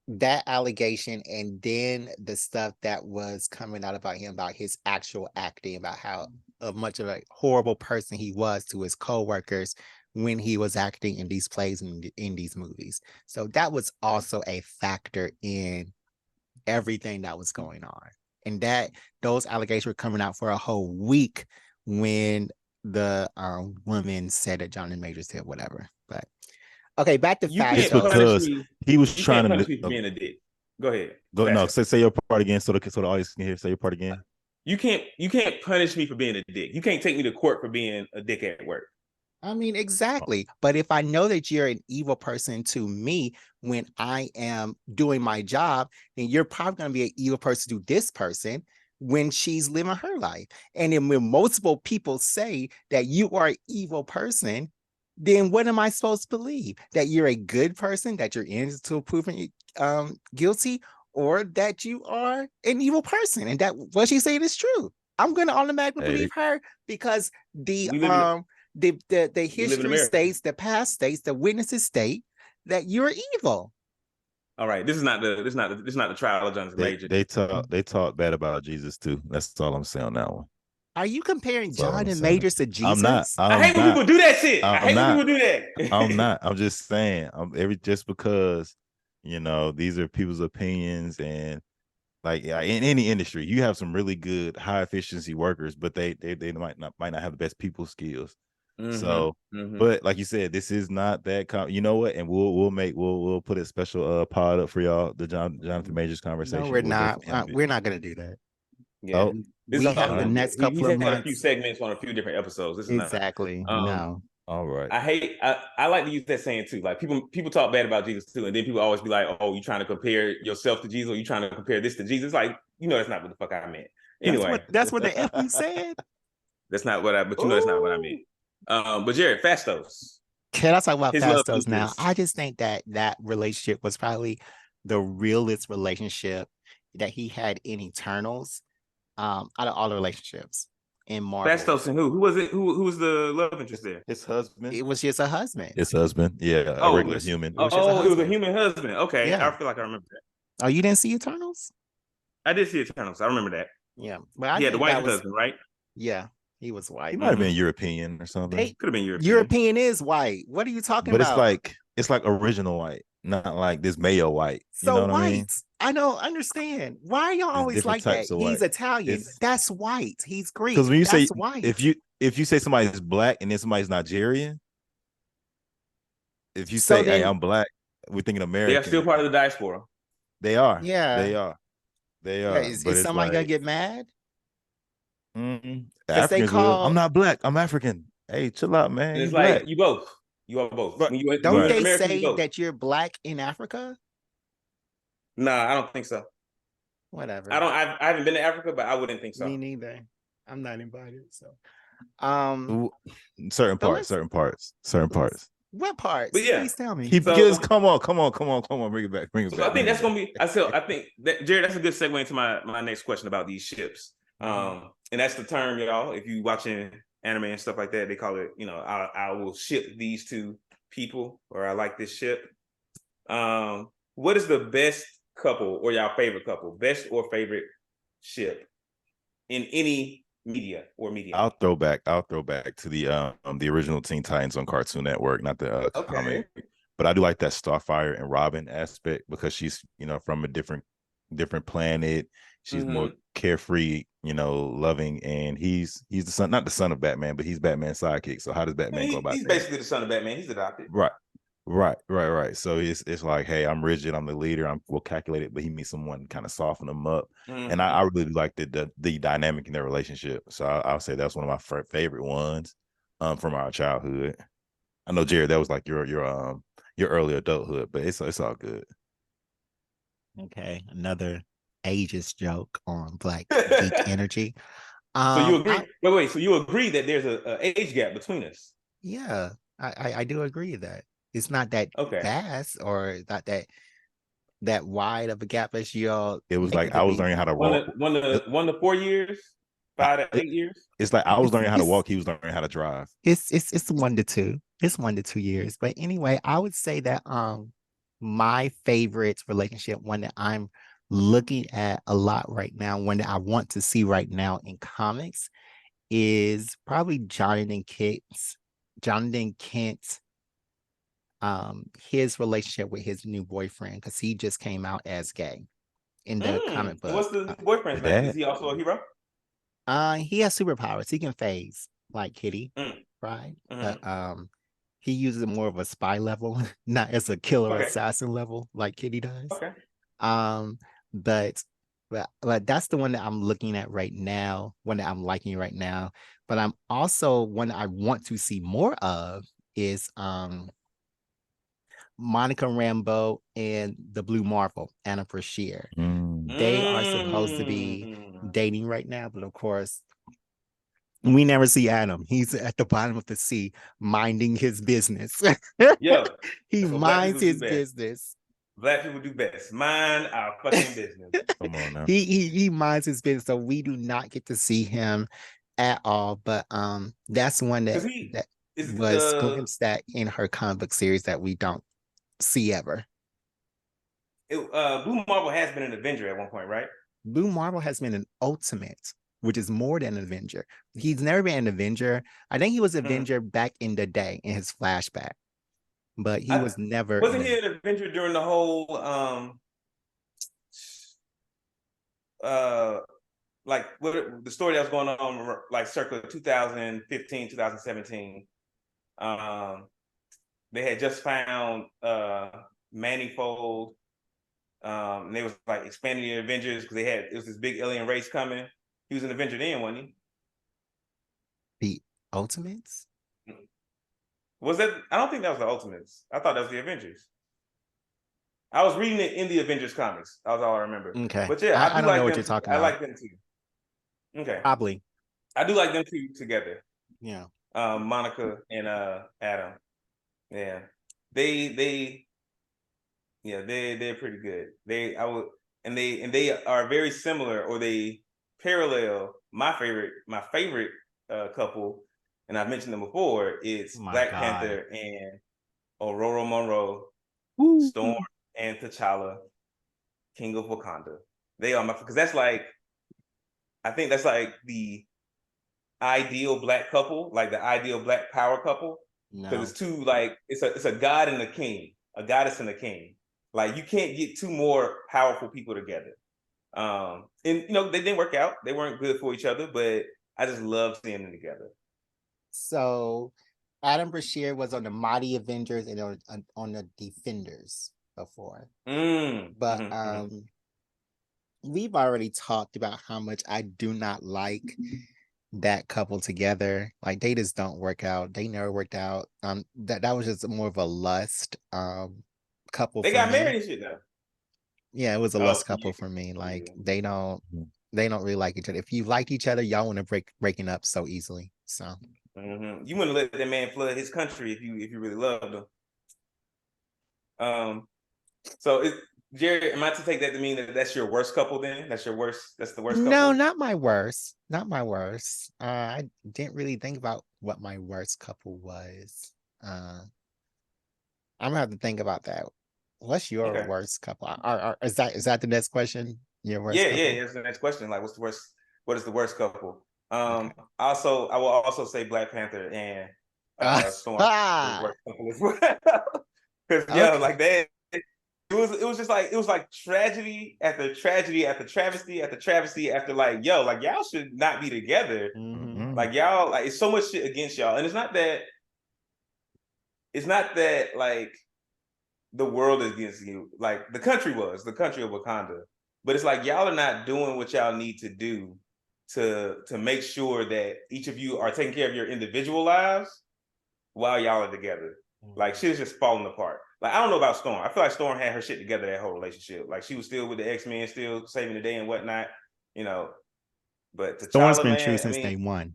that allegation, and then the stuff that was coming out about him, about his actual acting, about how much of a horrible person he was to his co-workers when he was acting in these plays and in these movies. So that was also a factor in everything that was going on. And that those allegations were coming out for a whole week when the woman said that Johnny Majors did whatever. But okay, back to facts. It's because he was trying to punish me for being a dick. Go ahead. Say your part again so the audience can hear. Say your part again. You can't punish me for being a dick. You can't take me to court for being a dick at work. I mean, exactly. But if I know that you're an evil person to me when I am doing my job, then you're probably going to be an evil person to this person when she's living her life. And then when multiple people say that you are an evil person, then what am I supposed to believe? That you're a good person, that you're into proving guilty, or that you are an evil person, and that what she's saying is true? I'm going to automatically believe her because the history states, the past states, the witnesses state that you're evil. All right, this is not the trial of Jonathan Major. They talk bad about Jesus too. That's all I'm saying on that one. Are you comparing Jonathan Majors to Jesus? I'm not. I hate when people do that shit. I hate when people do that. I'm not. I'm just saying. Just because these are people's opinions, and like in any industry, you have some really good high efficiency workers, but they might not have the best people skills. So, but like you said, this is not that. You know what? And we'll put a special pod up for y'all, the Jonathan Majors conversation. No, we're not. We're not going to do that. Yeah, we have the next couple of months. A few segments on a few different episodes. This is exactly. No. All right. I like to use that saying too. Like people talk bad about Jesus too, and then people always be like, "Oh, you trying to compare yourself to Jesus? Or you trying to compare this to Jesus?" Like, that's not what the fuck I meant. Anyway, that's what the F you said. That's not what I. But that's not what I meant. But Jared Fastos. Can I talk about Fastos now? I just think that relationship was probably the realest relationship that he had in Eternals, out of all the relationships in Marvel. Fastos and who was it? Who was the love interest there? His husband. It was just a husband. His husband. Yeah, a regular human. It was a human husband. Okay, yeah. I feel like I remember that. Oh, you didn't see Eternals? I did see Eternals. I remember that. Yeah, but he had the white husband, right? Yeah. He was white. He might have been European or something. Could have been European. European is white. What are you talking about? But it's like original white, not like this mayo white. So white. I don't understand. Why are y'all always different like that? types of He's white. Italian. That's white. He's Greek. Because when you say That's white. if you say somebody's black and then somebody's Nigerian, if you So say, "Hey, then, I'm black," we're thinking They are still American. part of the diaspora. They are. yeah, They are. They yeah. are. But Is it's somebody gonna like get mad? Because they Africans will. I'm call, not black. I'm African. Hey, chill out, man. And You it's like black. you both. You are both. Right. don't When you're Right. an they American, you say both. that you're black in Africa? Nah, I don't think so. Whatever. I haven't been to Africa, but I wouldn't think so. Me neither. I'm not invited. So, Ooh, certain so parts. Certain parts. Certain parts. what parts? But yeah, Please tell me. Keep so because come on. Bring it back. Bring it so back. I think Bring that's it back. gonna be. I think that Jared, that's a good segue into my next question about these ships. And that's the term, y'all. If you watching anime and stuff like that, they call it. I will ship these two people, or I like this ship. What is the best couple or y'all favorite couple? Best or favorite ship in any media or medium? I'll throw back to the original Teen Titans on Cartoon Network, not the comic. But I do like that Starfire and Robin aspect because she's, from a different planet. She's more carefree, loving, and he's the son, not the son of Batman, but he's Batman's sidekick. So how does Batman go about He's things? basically the son of Batman. He's adopted. Right. So it's like, hey, I'm rigid, I'm the leader, I'm well calculated, but he needs someone to kind of soften him up. And I really like the dynamic in their relationship. So I'll say that's one of my favorite ones from our childhood. I know, Jared, that was like your early adulthood, but it's all good. Okay, another ageist joke on Black Geek Energy. So you agree? Wait. So you agree that there's a age gap between us? Yeah, I do agree that it's not that vast or not that wide of a gap as y'all. It was like I was learning how to walk. 1 to 4 years, 5 to 8 years. It's like I was learning how to walk. He was learning how to drive. It's 1 to 2. It's 1 to 2 years. But anyway, I would say that my favorite relationship, one that I'm looking at a lot right now, one that I want to see right now in comics, is probably Jonathan Kent, his relationship with his new boyfriend, because he just came out as gay in the comic book. What's the boyfriend's name? Is he also a hero? He has superpowers. He can phase like Kitty, right? But he uses it more of a spy level, not as a killer assassin level like Kitty does. But that's the one that I'm looking at right now, one that I'm liking right now. But I'm also one I want to see more of is Monica Rambeau and the Blue Marvel, Anna Brashear. They are supposed to be dating right now, but of course, we never see Adam. He's at the bottom of the sea, minding his business. He minds his business. Black people do best. Mind our fucking business. Come on now. He minds his business, so we do not get to see him at all. But that's one that was glimpsed at in her comic book series that we don't see ever. Blue Marvel has been an Avenger at one point, right? Blue Marvel has been an Ultimate, which is more than an Avenger. He's never been an Avenger. I think he was an Avenger back in the day in his flashback, but he was never. Wasn't he an Avenger during the whole like what the story that was going on like circa 2015, 2017? They had just found Manifold. And they was like expanding the Avengers because it was this big alien race coming. He was an Avenger then, wasn't he? The Ultimates? Was that? I don't think that was the Ultimates. I thought that was the Avengers. I was reading it in the Avengers comics. That was all I remember. Okay. But yeah, I don't know what you're talking about. I like them too. Okay. Probably. I do like them two together. Yeah. Monica and Adam. Yeah. They're pretty good. They are very similar, or they parallel my favorite couple, and I've mentioned them before. It's Black Panther and Ororo Monroe, Storm and T'Challa, King of Wakanda. They are because that's like, I think that's like the ideal black couple, like the ideal black power couple, because it's two, like it's a god and a king, a goddess and a king. Like, you can't get two more powerful people together. And you know, they didn't work out. They weren't good for each other, but I just love seeing them together. So Adam Brashear was on the Mighty Avengers and on the Defenders before. But we've already talked about how much I do not like that couple together. Like, they just don't work out. They never worked out. That was just more of a lust couple. They for got me. married and shit though. Yeah, it was a lust couple for me. Like, they don't really like each other. If you like each other, y'all want to breaking up so easily. So you wouldn't let that man flood his country if you really loved him. So Jared, am I to take that to mean that that's your worst couple then? That's your worst, that's the worst couple? No, not my worst. Not my worst. I didn't really think about what my worst couple was. I'm gonna have to think about that. What's your worst couple? Is that the next question? Your worst couple? Yeah, that's the next question. Like, what's the worst, what is the worst couple? Also, I will also say Black Panther and Storm worst couple as well. Because like that, it was just like, it was like tragedy after tragedy after travesty after travesty after, like, like, y'all should not be together. Like, y'all, like, it's so much shit against y'all. And it's not that like the world is against you. Like, the country of Wakanda. But it's like, y'all are not doing what y'all need to do to make sure that each of you are taking care of your individual lives while y'all are together. Like, shit is just falling apart. Like, I don't know about Storm. I feel like Storm had her shit together, that whole relationship. Like, she was still with the X-Men, still saving the day and whatnot, you know. But T'Challa, Storm's been true since day one.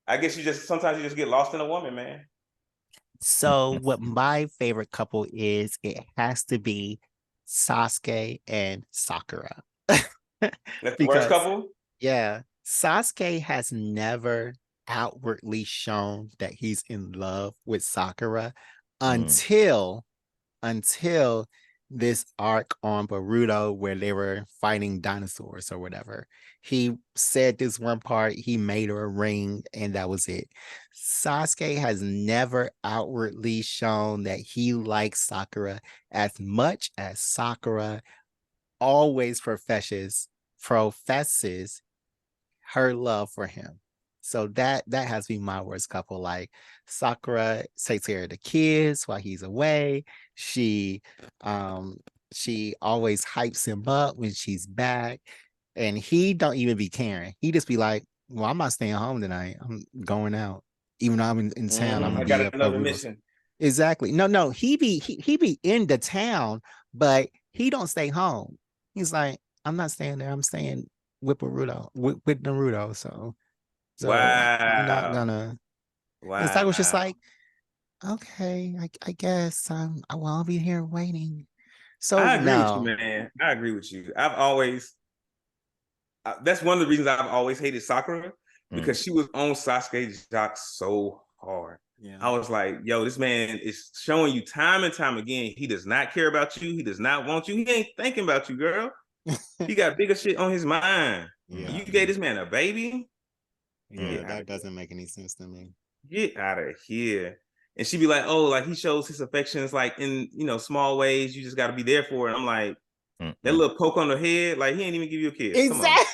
I guess sometimes you just get lost in a woman, man. So what my favorite couple is, it has to be Sasuke and Sakura. That's the worst couple? Yeah. Sasuke has never outwardly shown that he's in love with Sakura until this arc on Boruto where they were fighting dinosaurs or whatever. He said this one part, he made her a ring, and that was it. Sasuke has never outwardly shown that he likes Sakura as much as Sakura always professes her love for him. So that has to be my worst couple. Like, Sakura takes care of the kids while he's away. She always hypes him up when she's back, and he don't even be caring. He just be like, "Well, I'm not staying home tonight. I'm going out. Even though I'm in town, I'm gonna be got another mission." Exactly. No, he be in the town, but he don't stay home. He's like, I'm not staying there. I'm staying with Naruto. With Naruto. So wow. I'm not gonna. Wow. It's like, was just like, okay, I guess I'll be here waiting. So I agree with you, man. I agree with you. I've always that's one of the reasons I've always hated Sakura, because she was on Sasuke's jock so hard. Yeah. I was like, yo, this man is showing you time and time again, he does not care about you. He does not want you. He ain't thinking about you, girl. He got bigger shit on his mind. Yeah. You gave this man a baby? Yeah, that doesn't make any sense to me. Get out of here. And she'd be like, oh, like, he shows his affections like in, small ways. You just got to be there for it. I'm like, that little poke on the head, like, he ain't even give you a kiss. Exactly.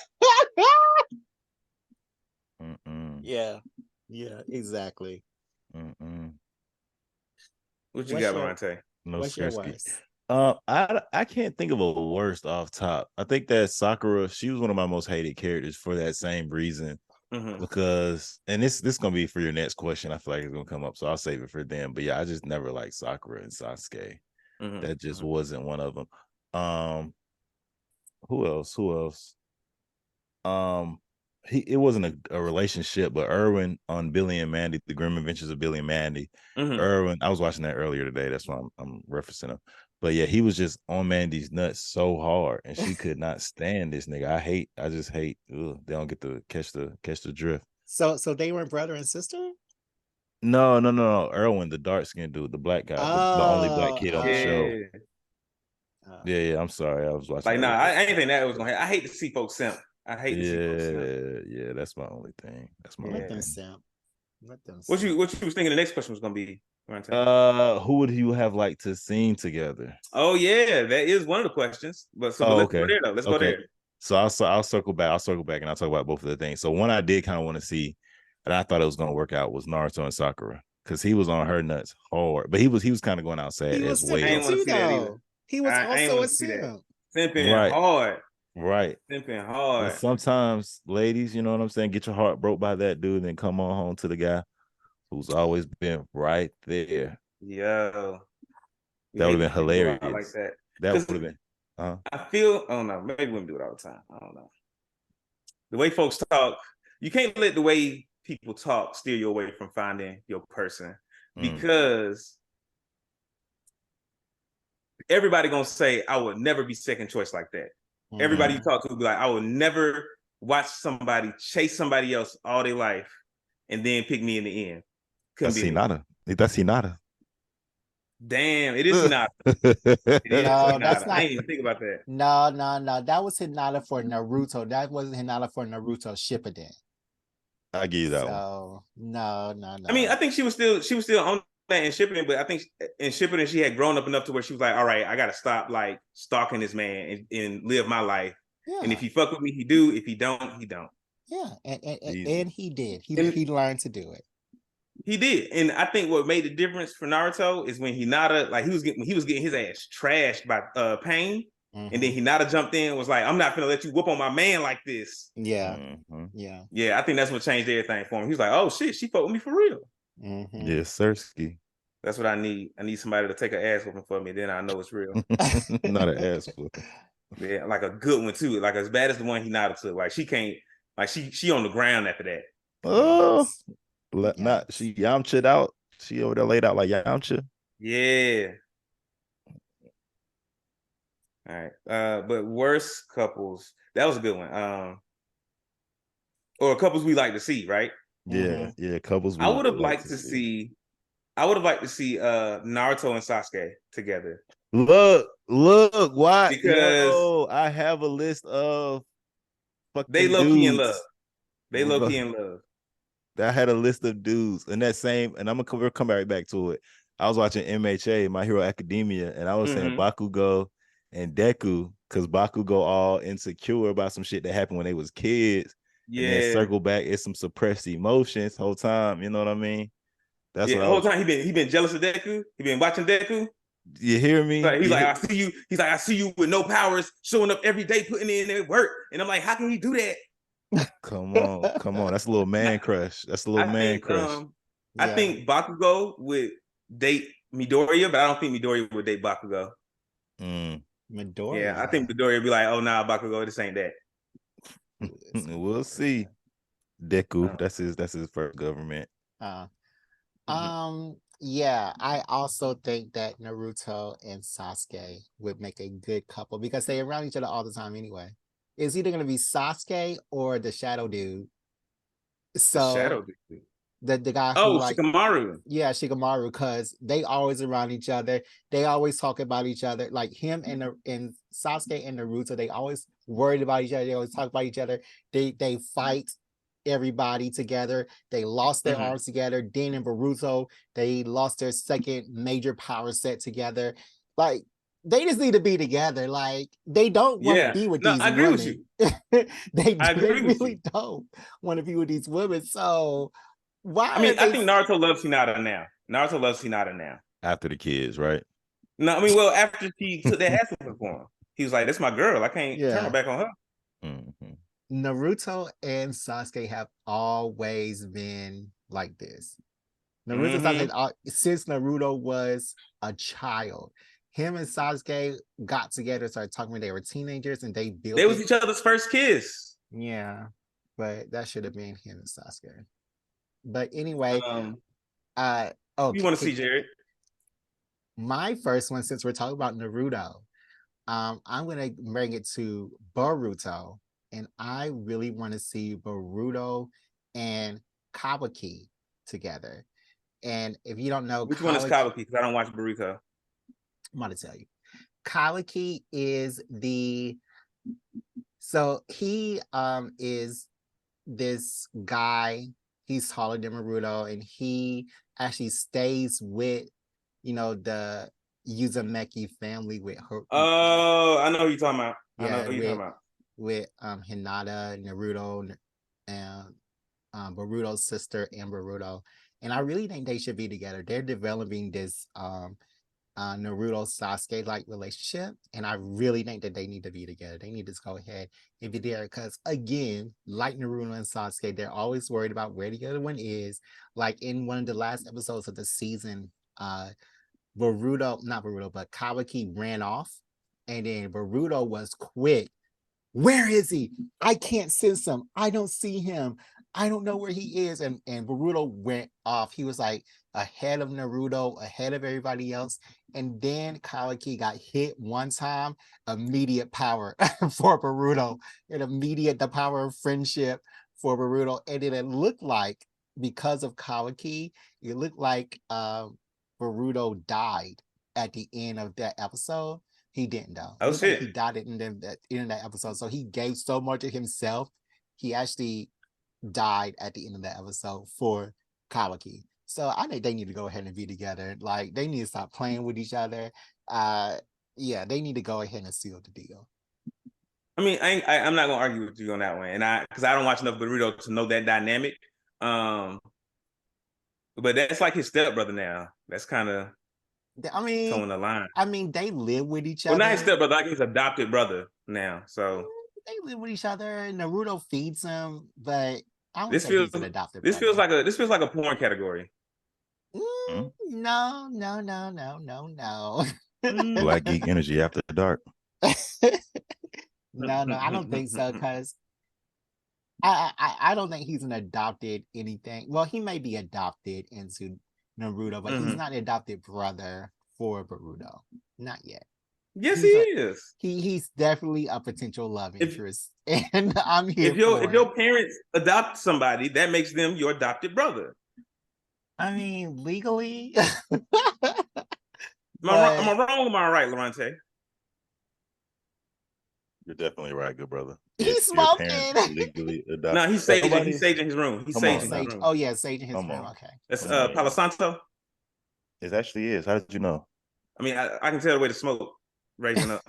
Yeah, exactly. What you got, Loronta? What's your worst? I can't think of a worst off top. I think that Sakura, she was one of my most hated characters for that same reason. Because, and this gonna be for your next question. I feel like it's gonna come up, so I'll save it for them. But yeah, I just never liked Sakura and Sasuke. That just wasn't one of them. Who else? It wasn't a relationship, but Erwin on Billy and Mandy, The Grim Adventures of Billy and Mandy. Erwin, I was watching that earlier today. That's why I'm referencing him. But yeah, he was just on Mandy's nuts so hard, and she could not stand this nigga. I just hate. They don't get to catch the drift. So they weren't brother and sister? No. Erwin, the dark skinned dude, the black guy, the only black kid on the show. Yeah. I'm sorry, I was watching. Like, I ain't think that was gonna happen. I hate to see folks simp. I hate to see folks simp. Yeah, that's my only thing. That's my only thing. Simp. Let them What you was thinking the next question was gonna be? Who would you have liked to seen together? Oh yeah, that is one of the questions. But let's go there though. Let's go there. So I'll circle back. I'll circle back and I'll talk about both of the things. So one I did kind of want to see, and I thought it was going to work out, was Naruto and Sakura, because he was on her nuts hard, but he was kind of going outside as well. I ain't want to see that either. He was also a simp. Simping hard. Right. Simping hard. But sometimes, ladies, you know what I'm saying, get your heart broke by that dude, and then come on home to the guy who's always been right there. Yo. That would have been hilarious. I like that. That would have been. I feel, I don't know, maybe women do it all the time. I don't know. The way folks talk, you can't let the way people talk steer you away from finding your person, because everybody gonna say, I would never be second choice like that. Everybody you talk to will be like, I would never watch somebody chase somebody else all their life and then pick me in the end. That's Hinata. That's Hinata. Damn, it is Hinata. No, that's not. I didn't even think about that. No. That was Hinata for Naruto. That wasn't Hinata for Naruto Shippuden. I give you that one. No. I mean, I think she was still on that in Shippuden, but I think in Shippuden she had grown up enough to where she was like, all right, I gotta stop like stalking this man and live my life. Yeah. And if he fuck with me, he do. If he don't, he don't. Yeah, and he did. He learned to do it. He did, and I think what made the difference for Naruto is when Hinata, like he was getting his ass trashed by Pain, and then Hinata jumped in and was like, "I'm not gonna let you whoop on my man like this." Yeah, yeah. I think that's what changed everything for him. He was like, "Oh shit, she fucked with me for real." Yes, Sirski. That's what I need. I need somebody to take an ass whooping for me. Then I know it's real. Not an ass whooping. Yeah, like a good one too. Like as bad as the one Hinata took. Like she can't. Like she on the ground after that. Oh. Not she Yamcha'd out. She over there laid out like Yamcha. Yeah. All right. But worst couples. That was a good one. Or couples we like to see, right? Yeah, couples. I would have liked to see. I would have liked to see Naruto and Sasuke together. Look, why? Because I have a list of fucking they low key in love. They low key in love. I had a list of dudes in that same, and I'm gonna come right back to it. I was watching MHA, My Hero Academia, and I was saying Bakugo and Deku, because Bakugo all insecure about some shit that happened when they was kids. Yeah. And then circle back, it's some suppressed emotions whole time. You know what I mean? That's what the whole time he been jealous of Deku. He been watching Deku. You hear me? He's like, I see you. He's like, I see you with no powers, showing up every day, putting in their work. And I'm like, how can he do that? Come on. That's a little man crush. I think Bakugo would date Midoriya, but I don't think Midoriya would date Bakugo. Midoriya. Yeah, I think Midoriya would be like, oh, nah, Bakugo, this ain't that. We'll see. Deku, that's his first government. Yeah, I also think that Naruto and Sasuke would make a good couple because they around each other all the time anyway. It's either going to be Sasuke or the Shadow Dude. So the Shadow Dude. The guy who Shikamaru. Yeah, Shikamaru, because they always around each other. They always talk about each other. Like him and Sasuke and Naruto, they always worried about each other. They always talk about each other. They fight everybody together. They lost their arms together. Then in Boruto, they lost their second major power set together. Like they just need to be together. Like they don't want to be with these women. I agree with you. they really don't want to be with these women. So why? I mean, I think Naruto loves Hinata now. After the kids, right? No, I mean, well, after he took that ass for him, he was like, "That's my girl. I can't turn my back on her." Naruto and Sasuke have always been like this. Naruto Sasuke, since Naruto was a child, him and Sasuke got together, started talking when they were teenagers, and they built. They was each other's first kiss. Yeah, but that should have been him and Sasuke. But anyway, you want to see Jared? My first one, since we're talking about Naruto, I'm gonna bring it to Boruto, and I really want to see Boruto and Kawaki together. And if you don't know, which one is Kawaki? Because I don't watch Boruto. I'm about to tell you. Kawaki is he is this guy. He's taller than Naruto, and he actually stays with, the Uzumaki family with her. Oh, I know who you're talking about. I know Yeah, who you're talking about. with Hinata, Naruto, and Boruto's sister and Boruto. And I really think they should be together. They're developing this Naruto Sasuke like relationship, and I really think that they need to be together. They need to go ahead and be there because, again, like Naruto and Sasuke, they're always worried about where the other one is. Like in one of the last episodes of the season, not Boruto, but Kawaki ran off, and then Boruto was quick. Where is he? I can't sense him. I don't see him. I don't know where he is. And Boruto went off. He was like ahead of Naruto, ahead of everybody else. And then Kawaki got hit one time, immediate power for Boruto, and immediate the power of friendship for Boruto. And then it looked like, because of Kawaki, it looked like Boruto died at the end of that episode. He didn't though. Oh shit! Like he died at the end of that episode. So he gave so much of himself. He actually died at the end of that episode for Kawaki. So I think they need to go ahead and be together. Like they need to stop playing with each other. Yeah, they need to go ahead and seal the deal. I mean, I'm not gonna argue with you on that one, and because I don't watch enough Boruto to know that dynamic. But that's like his stepbrother now. That's kind of, towing the line. I mean, they live with each other. Well, not his stepbrother, like his adopted brother now. So they live with each other. Naruto feeds him, but I don't this think feels he's an adopted this brother. feels like a porn category. No. Black Geek Energy after dark. No, I don't think so, because I don't think he's an adopted anything. Well, he may be adopted into Naruto, but he's not an adopted brother for Boruto. Not yet. Yes, he is. He's definitely a potential love interest, and I'm here. If your parents adopt somebody, that makes them your adopted brother. I mean, legally. Am I wrong or am I right, Loronta? You're definitely right, good brother. He's smoking. Legally adopted. No, he's saging. He's saging his room. He's saging his room. Oh yeah, saging his room. Okay. That's Palo Santo. It actually is. How did you know? I mean, I can tell the way the smoke raising up.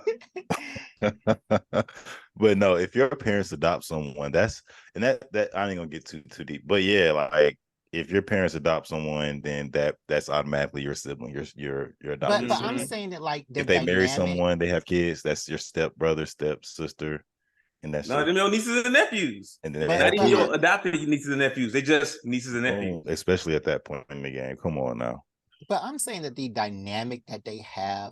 But no, if your parents adopt someone, that I ain't gonna get too deep. But yeah, like if your parents adopt someone, then that's automatically your sibling, your adopted. But I'm saying that, like, if they marry someone, they have kids, that's your stepbrother, stepsister, and that's no, them your nieces and nephews. And then not even your adopted nieces and nephews. They just nieces and nephews. Especially at that point in the game. Come on now. But I'm saying that the dynamic that they have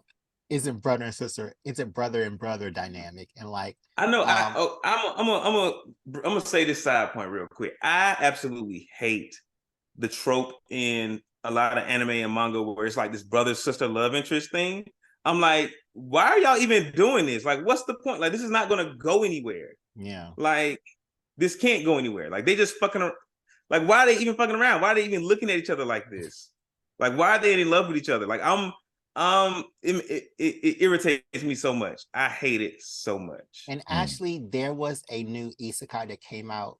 isn't brother and sister. It's a brother and brother dynamic, and like I know. I'm gonna say this side point real quick. I absolutely hate the trope in a lot of anime and manga where it's like this brother sister love interest thing. I'm like, why are y'all even doing this? Like, what's the point? Like, this is not gonna go anywhere. Yeah. Like, this can't go anywhere. Like, they just fucking. Like, why are they even fucking around? Why are they even looking at each other like this? Like, why are they in love with each other? Like, it irritates me so much. I hate it so much. And actually, there was a new isekai that came out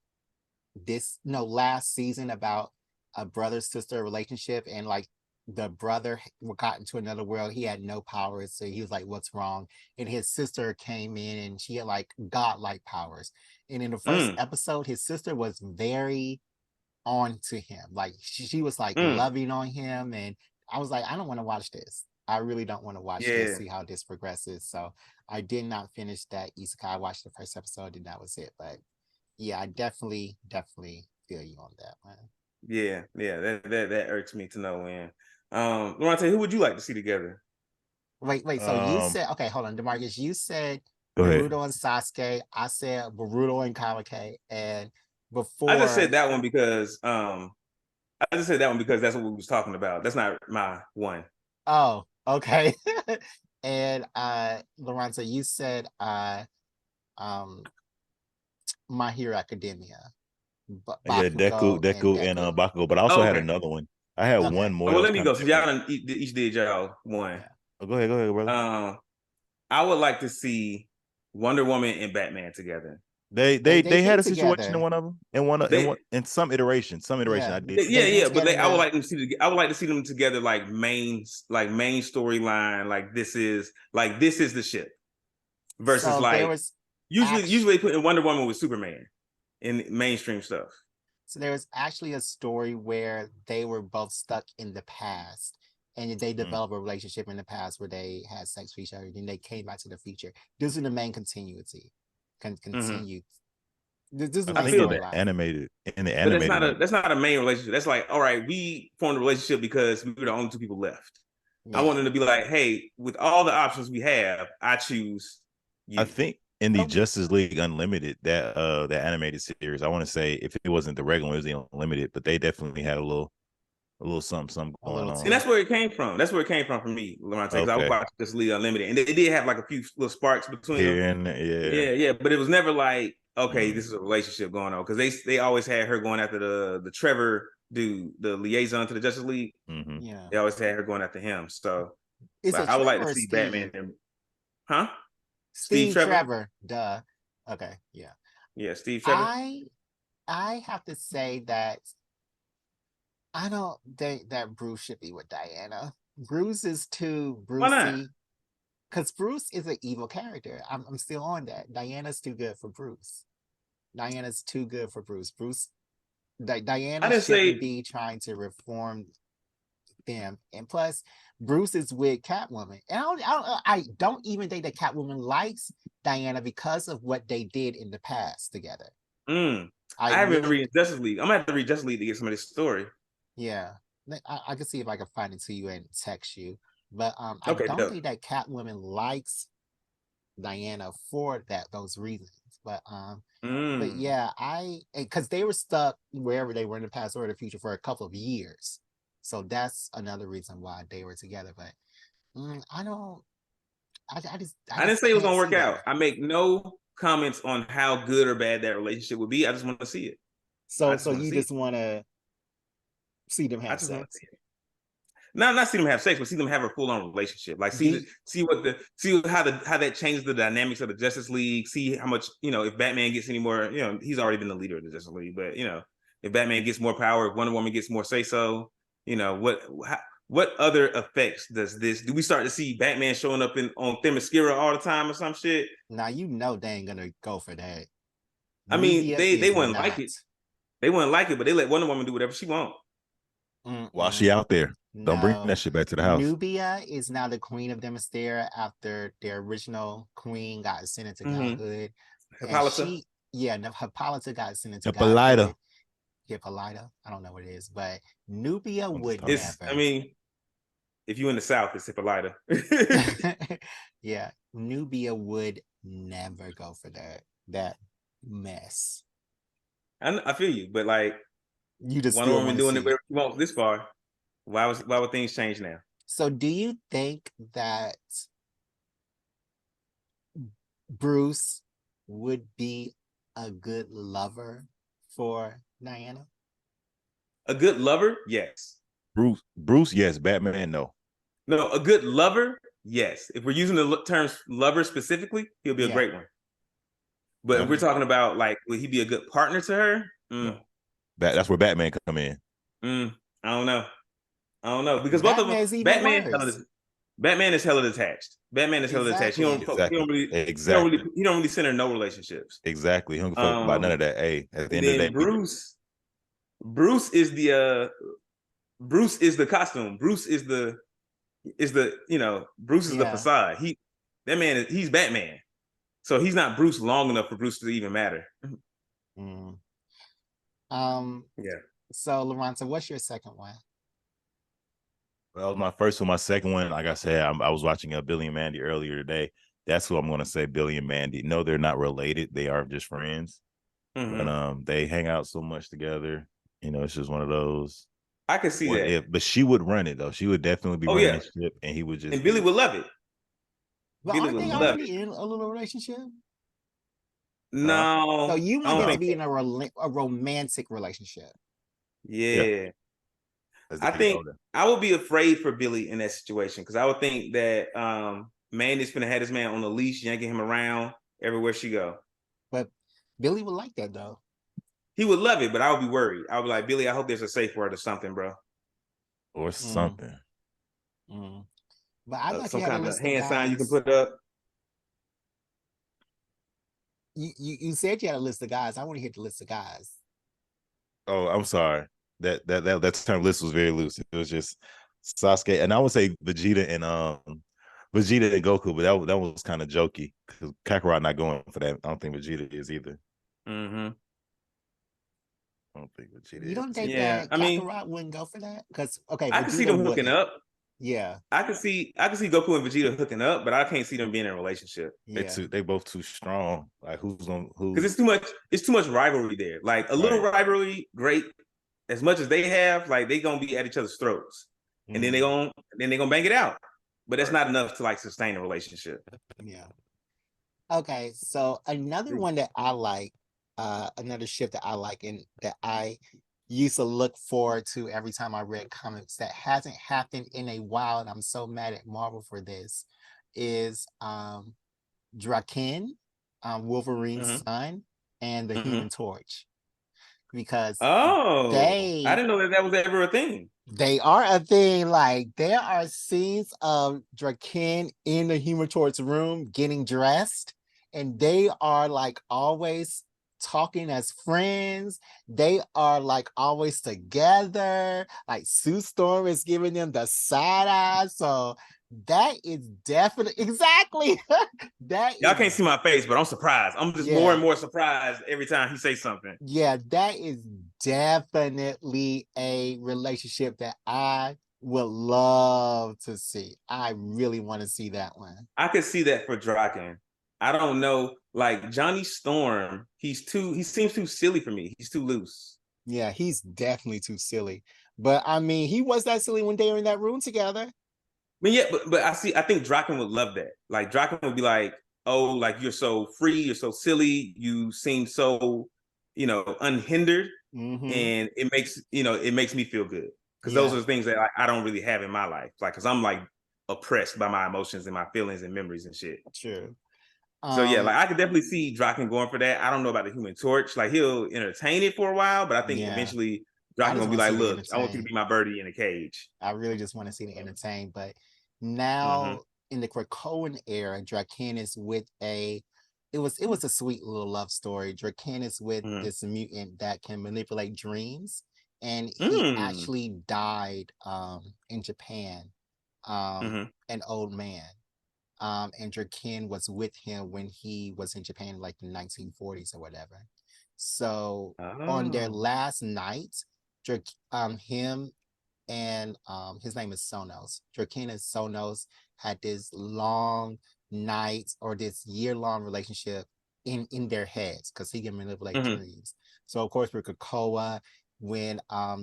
last season about a brother-sister relationship, and like the brother got into another world. He had no powers, so he was like, what's wrong? And his sister came in and she had like godlike powers. And in the first episode, his sister was very on to him. Like she was like loving on him, and I was like, I don't want to watch this. I really don't want to watch this, see how this progresses. So I did not finish that isekai. I watched the first episode and that was it. But yeah, I definitely feel you on that, man. Yeah, that irks me to no end. Loronta, who would you like to see together? Wait, so you said, okay, hold on, DeMarcus, you said Naruto and Sasuke. I said Boruto and Kawaki, and before I just said that one because that's what we was talking about. That's not my one. Oh, okay. And Loronta, you said My Hero Academia. Yeah, Deku and Bakugo, but I also had another one. I had one more. Well, let me go. So y'all each did y'all one. Oh, go ahead, brother. I would like to see Wonder Woman and Batman together. They had a situation together. in one of them, in some iteration. Yeah, I did. But I would like to see. I would like to see them together, like main storyline. Like this is the ship versus so there like was usually they put in Wonder Woman with Superman in mainstream stuff. So there was actually a story where they were both stuck in the past, and they developed a relationship in the past where they had sex with each other. Then they came back to the future. This is the main continuity. Continue. This is the main storyline. Animated in the But animated. that's not a main relationship. That's like, all right, we formed a relationship because we were the only two people left. Yeah. I want them to be like, hey, with all the options we have, I choose you. I think in the Justice League Unlimited, that animated series, I want to say if it wasn't the regular, it was the Unlimited, but they definitely had a little something going on. And that's where it came from. That's where it came from for me, Loronta, because I watched Justice League Unlimited, and they did have like a few little sparks between them. Yeah, but it was never like, okay, this is a relationship going on, because they always had her going after the Trevor dude, the liaison to the Justice League. Yeah, they always had her going after him. So I would like to see Batman and Steve Trevor. Duh. Okay. Yeah. Steve Trevor. I have to say that I don't think that Bruce should be with Diana. Bruce is too Brucey. Why not? Because Bruce is an evil character. I'm still on that. Diana's too good for Bruce. Diana's too good for Bruce. Diana shouldn't be trying to reform them. And plus, Bruce is with Catwoman. And I don't even think that Catwoman likes Diana because of what they did in the past together. I haven't read Justice League. I'm gonna have to read Justice League to get some of this story. Yeah, I can see if I can find it to you and text you. But I don't think that Catwoman likes Diana for those reasons. But yeah, because they were stuck wherever they were in the past or the future for a couple of years. So that's another reason why they were together. But I didn't say it was gonna work out. I make no comments on how good or bad that relationship would be. I just want to see it. So you just want to see them have sex? Not see them have sex, but see them have a full-on relationship. Like see how that changes the dynamics of the Justice League. See how much, if Batman gets any more, he's already been the leader of the Justice League, but if Batman gets more power, if Wonder Woman gets more say-so, what other effects does this? Do we start to see Batman showing up on Themyscira all the time or some shit? Now they ain't gonna go for that. I mean, they wouldn't like it. They wouldn't like it, but they let Wonder Woman do whatever she wants. While she out there. Don't bring that shit back to the house. Nubia is now the queen of Themyscira after their original queen got ascended to godhood. Hippolyta? Hippolyta got ascended to godhood. Hippolyta. I don't know what it is, but Nubia would never. I mean, if you in the South, it's Hippolyta. Yeah, Nubia would never go for that mess. I feel you, but like, you just Wonder Woman doing it where she wants this far. Why would things change now? So do you think that Bruce would be a good lover for Diana? A good lover? Yes. Bruce, yes. Batman, no. No, a good lover? Yes. If we're using the terms lover specifically, he'll be a great one. But if we're talking about, like, would he be a good partner to her? No. That's where Batman come in. I don't know. Because both of them, Batman is hella detached. Batman is hella detached. He don't really center no relationships. Exactly. He don't fuck about none of that. Hey, at the end of the day, Bruce is the costume. Bruce is the Bruce is the facade. He's Batman. So he's not Bruce long enough for Bruce to even matter. Yeah. So Loronta, what's your second one? Well, my first one, my second one, like I said, I was watching Billy and Mandy earlier today. That's who I'm going to say, Billy and Mandy. No, they're not related. They are just friends. But they hang out so much together. It's just one of those. I can see that. But she would run it, though. She would definitely be running the ship, and he would just. And Billy would love it. But Billy aren't they already in a little relationship? No. So you want them to be in a romantic relationship? Yeah. I think I would be afraid for Billy in that situation, because I would think that Mandy's gonna have this man on the leash, yanking him around everywhere she go. But Billy would like that though. He would love it, but I would be worried. I would be like, Billy, I hope there's a safe word or something, bro. Or something. But I thought Some you had a kind of list of hand sign you can guys. put up. You said you had a list of guys. I want to hear the list of guys. Oh, I'm sorry. That term list was very loose. It was just Sasuke, and I would say Vegeta and Goku, but that was kind of jokey because Kakarot not going for that. I don't think Vegeta is either. Mm-hmm. I don't think Vegeta You don't is. think that Kakarot wouldn't go for that? Because I can see them hooking up. Yeah, I can see Goku and Vegeta hooking up, but I can't see them being in a relationship. Yeah, They both too strong. Like who's gonna who? Because it's too much rivalry there. Like a little rivalry, great. As much as they have, like they gonna be at each other's throats, and then they gonna bang it out. But that's not enough to like sustain a relationship. Yeah. Okay, so another one that I like, another shift that I like and that I used to look forward to every time I read comics that hasn't happened in a while, and I'm so mad at Marvel for this, is Draken, Wolverine's son, and the Human Torch. Because I didn't know that was ever a thing. They are a thing. Like there are scenes of Draken in the Human Torch room getting dressed, and they are like always talking as friends. They are like always together. Like Sue Storm is giving them the side eye. So that is definitely exactly that. Y'all can't see my face, but I'm surprised. I'm just more and more surprised every time he says something. Yeah, that is definitely a relationship that I would love to see. I really want to see that one. I could see that for Draken. I don't know, like Johnny Storm, he seems too silly for me. He's too loose. Yeah, he's definitely too silly. But I mean, he was that silly when they were in that room together. I mean, yeah, but I think Draken would love that. Like Draken would be like, oh, like you're so free, you're so silly, you seem so, unhindered. And it makes me feel good. Because those are the things that I don't really have in my life. Like, because I'm like oppressed by my emotions and my feelings and memories and shit. True. So yeah, like I could definitely see Draken going for that. I don't know about the Human Torch. Like he'll entertain it for a while, but I think eventually Draken gonna be like, look, I want you to be my birdie in a cage. I really just want to see the entertain. But now in the Krakoan era, Draken is with it was a sweet little love story. Draken is with this mutant that can manipulate dreams. And he actually died in Japan, an old man. And Draken was with him when he was in Japan, like the 1940s or whatever. So on their last night, him and his name is Sonos. Draken and Sonos had this long night or this year-long relationship in their heads because he can manipulate dreams. So of course with Krakoa, when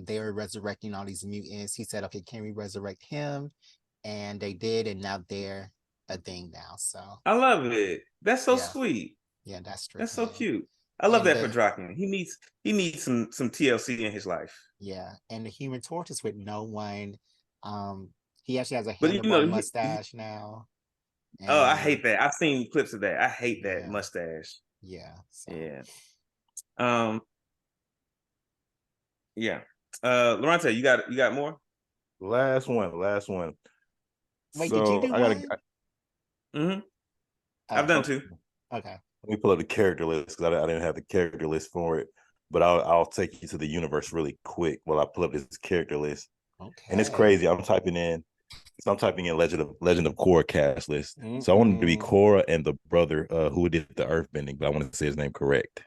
they were resurrecting all these mutants, he said, okay, can we resurrect him? And they did, and now they're a thing now. So I love it. That's so sweet. Yeah, that's true. That's so cute. I love that for Draken. He needs some TLC in his life. Yeah, and the Human Torch is with no one. He actually has a handlebar mustache now. Oh, I hate that. I've seen clips of that. I hate that mustache. Yeah. So. Yeah. Yeah. Loronta, you got more? Last one. Wait, so, did you do one? I've done two. Okay. Let me pull up the character list because I didn't have the character list for it. But I'll take you to the universe really quick while I pull up this character list. Okay. And it's crazy. I'm typing in Legend of Korra cast list. So I wanted to be Korra and the brother who did the earthbending, but I want to say his name correct.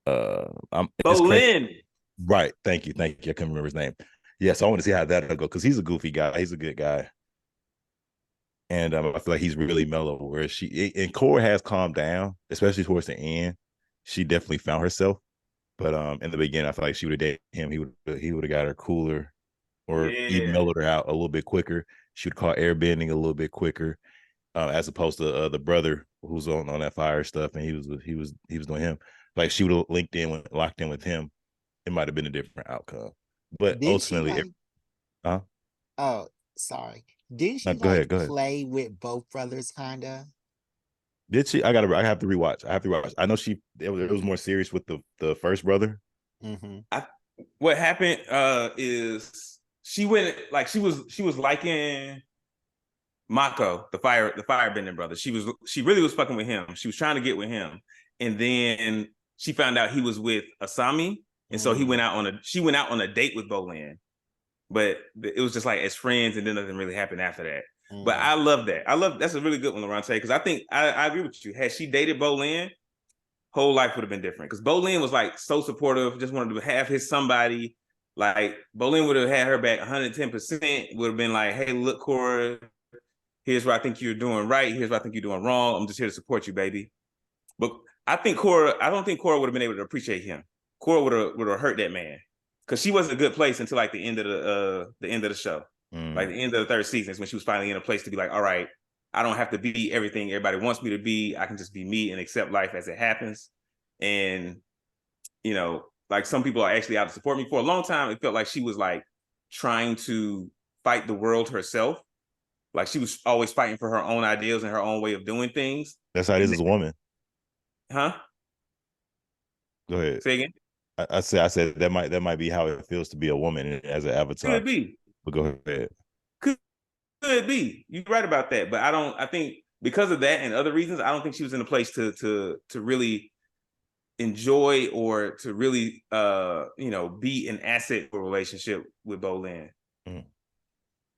Bolin. Right. Thank you. I couldn't remember his name. Yeah, so I want to see how that'll go because he's a goofy guy. He's a good guy. And I feel like he's really mellow. Whereas Korra has calmed down, especially towards the end. She definitely found herself. But in the beginning, I feel like she would have dated him. He would have got her cooler, or even mellowed her out a little bit quicker. She would call airbending a little bit quicker, as opposed to the brother who's on that fire stuff, and he was doing him. Like she would have locked in with him. It might have been a different outcome. But ultimately, oh, sorry. Didn't she go ahead. play with both brothers, kinda? Did she? I have to rewatch. I have to rewatch. I know it was more serious with the first brother. What happened is she went like she was liking Mako, the firebending brother. She really was fucking with him. She was trying to get with him. And then she found out he was with Asami. And so she went out on a date with Bolin. But it was just like as friends, and then nothing really happened after that. But I love that. That's a really good one, Loronta, because I think I agree with you. Had she dated Bolin, whole life would have been different. Because Bolin was like so supportive, just wanted to have his somebody. Like Bolin would have had her back 110%, would have been like, hey, look, Cora, here's what I think you're doing right. Here's what I think you're doing wrong. I'm just here to support you, baby. But I don't think Cora would have been able to appreciate him. Cora would have hurt that man. Because she wasn't a good place until like the end of the show. Like the end of the third season is when she was finally in a place to be like, all right, I don't have to be everything everybody wants me to be. I can just be me and accept life as it happens. And, you know, like some people are actually out to support me. For a long time, it felt like she was like trying to fight the world herself. Like she was always fighting for her own ideals and her own way of doing things. That's how it is as a woman. Huh? Go ahead. Say again. I said that might be how it feels to be a woman as an avatar. Could be. But go ahead. Could be. You're right about that. But I think because of that and other reasons, I don't think she was in a place to really enjoy or to really be an asset for a relationship with Bolin.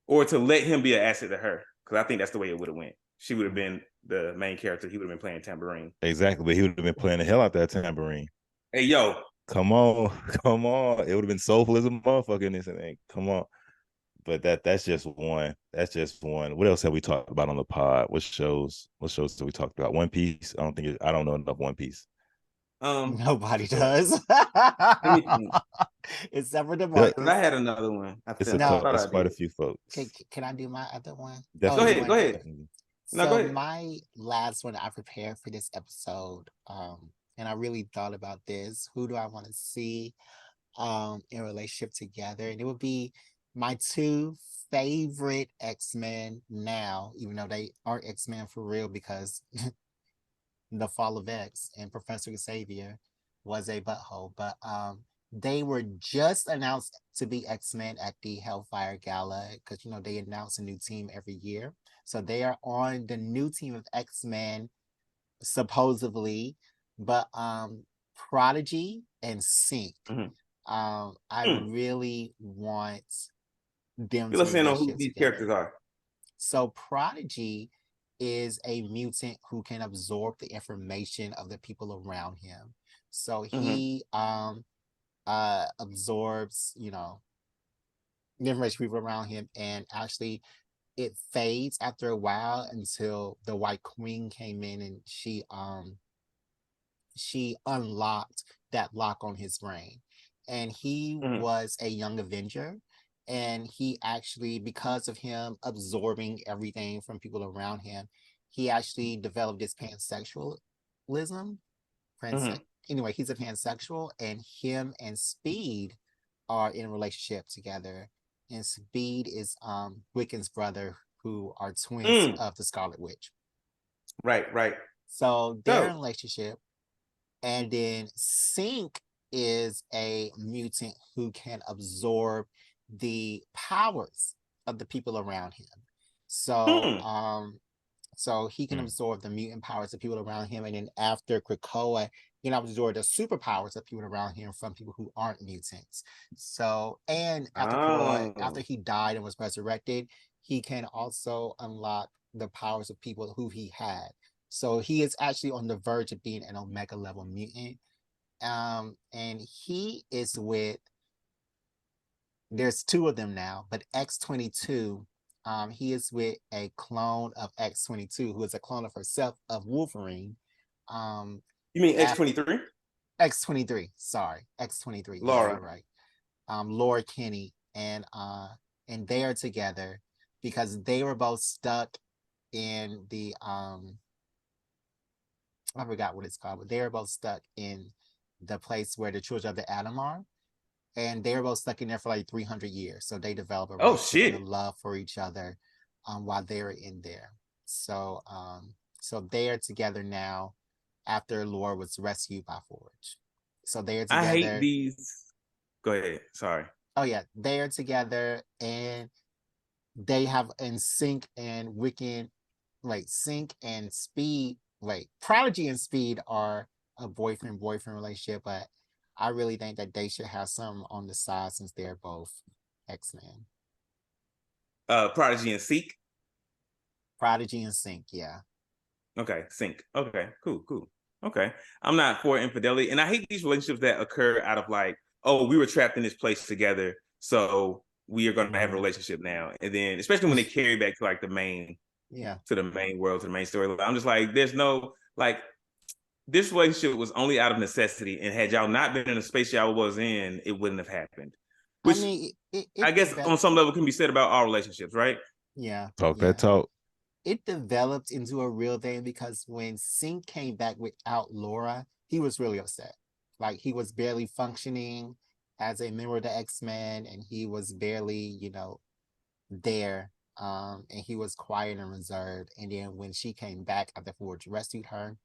Or to let him be an asset to her. Because I think that's the way it would have went. She would have been the main character. He would have been playing tambourine. Exactly. But he would have been playing the hell out that tambourine. Hey, yo. Come on. It would have been soulful as a motherfucker in this thing. Come on. But that's just one. That's just one. What else have we talked about on the pod? What shows have we talked about? One Piece? I don't know enough One Piece. Nobody does. Except for the Marcus. I had another one. It's quite a few folks. Can I do my other one? Definitely. Go ahead. So go ahead. My last one I prepared for this episode, and I really thought about this. Who do I want to see in a relationship together? And it would be my two favorite X-Men now, even though they aren't X-Men for real, because the Fall of X and Professor Xavier was a butthole. But they were just announced to be X-Men at the Hellfire Gala, because they announce a new team every year. So they are on the new team of X-Men, supposedly. But Prodigy and Sync, I really want them to know who these characters are. So Prodigy is a mutant who can absorb the information of the people around him. So he absorbs, the information people around him, and actually it fades after a while until the White Queen came in and she unlocked that lock on his brain. And he was a young Avenger. And he actually, because of him absorbing everything from people around him, he actually developed this pansexualism. Anyway, he's a pansexual, and him and Speed are in a relationship together. And Speed is Wiccan's brother, who are twins of the Scarlet Witch. Right. So they're in a relationship. And then Sync is a mutant who can absorb the powers of the people around him. So so he can absorb the mutant powers of people around him, and then after Krakoa, he can absorb the superpowers of people around him from people who aren't mutants. So, and after Krakoa, after he died and was resurrected, he can also unlock the powers of people who he had. So he is actually on the verge of being an Omega level mutant. And he is with, there's two of them now, but X-22, he is with a clone of X-22, who is a clone of herself, of Wolverine. You mean X-23? X-23, sorry, X-23. Laura. Yeah, you're right. Laura Kinney, and they are together because they were both stuck in the I forgot what it's called, but they were both stuck in the place where the children of the Atom are. And they were both stuck in there for like 300 years. So they developed a love for each other while they were in there. So So they are together now after Laura was rescued by Forge. So they are I hate together. these. Go ahead. Sorry. Oh yeah, they are together and they have in Sync and Wicked, like Sync and Speed, like Prodigy and Speed are a boyfriend relationship, but I really think that they should have some on the side since they're both X-Men. Prodigy and Seek. Prodigy and Sync, yeah. Okay, Sync. Okay, cool. Okay. I'm not for infidelity. And I hate these relationships that occur out of like, oh, we were trapped in this place together, so we are gonna have a relationship now. And then especially when they carry back to like the main, to the main world, to the main story. I'm just like, there's no like this relationship was only out of necessity. And had y'all not been in the space y'all was in, it wouldn't have happened. Which I mean, I guess on some level can be said about all relationships, right? Yeah. Talk that talk. It developed into a real thing because when Sync came back without Laura, he was really upset. Like he was barely functioning as a member of the X-Men, and he was barely, you know, there. And he was quiet and reserved. And then when she came back after Forge rescued her,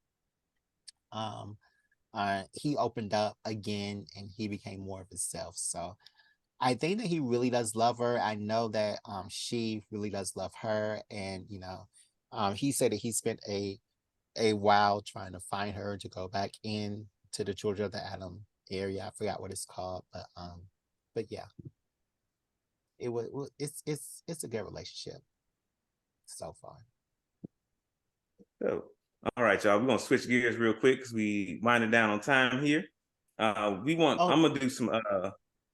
he opened up again and he became more of himself. So I think that he really does love her. I know that she really does love her. And, you know, he said that he spent a while trying to find her to go back in to the Children of the Atom area. I forgot what it's called, but yeah. It's a good relationship so far. So, all right, y'all. We're gonna switch gears real quick because we winding down on time here. I'm gonna do some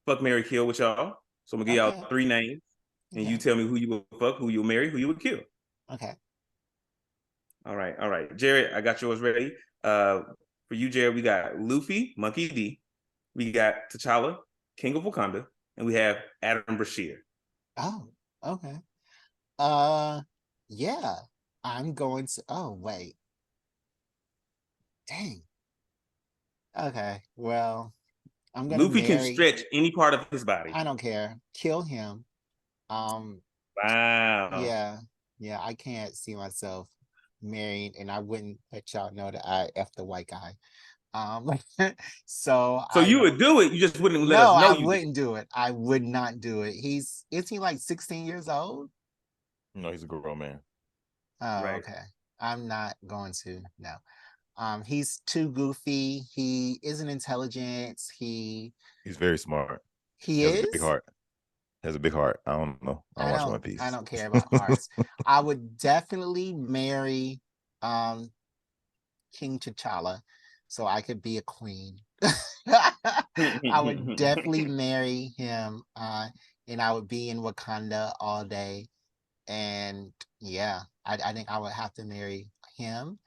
fuck, marry, kill with y'all. So I'm gonna give y'all 3 names, and you tell me who you would fuck, who you would marry, who you would kill. Okay. All right. Jared, I got yours ready. For you, Jared, we got Luffy, Monkey D. We got T'Challa, King of Wakanda, and we have Adam Brashear. Oh, okay. Yeah. I'm going to. Oh, wait. Dang. Okay. Well, I'm gonna Luffy can stretch any part of his body. I don't care. Kill him. Wow. Yeah. I can't see myself married, and I wouldn't let y'all know that I F the white guy. So you would do it, you just wouldn't let us know. I wouldn't do it. I would not do it. Is he like 16 years old? No, he's a grown man. Oh, right. Okay. I'm not going to. No. He's too goofy. He isn't intelligent. He's very smart. He has a big heart. Has a big heart. I don't know. I watch One Piece. I don't care about hearts. I would definitely marry King T'Challa so I could be a queen. I would definitely marry him, and I would be in Wakanda all day. And yeah, I think I would have to marry him,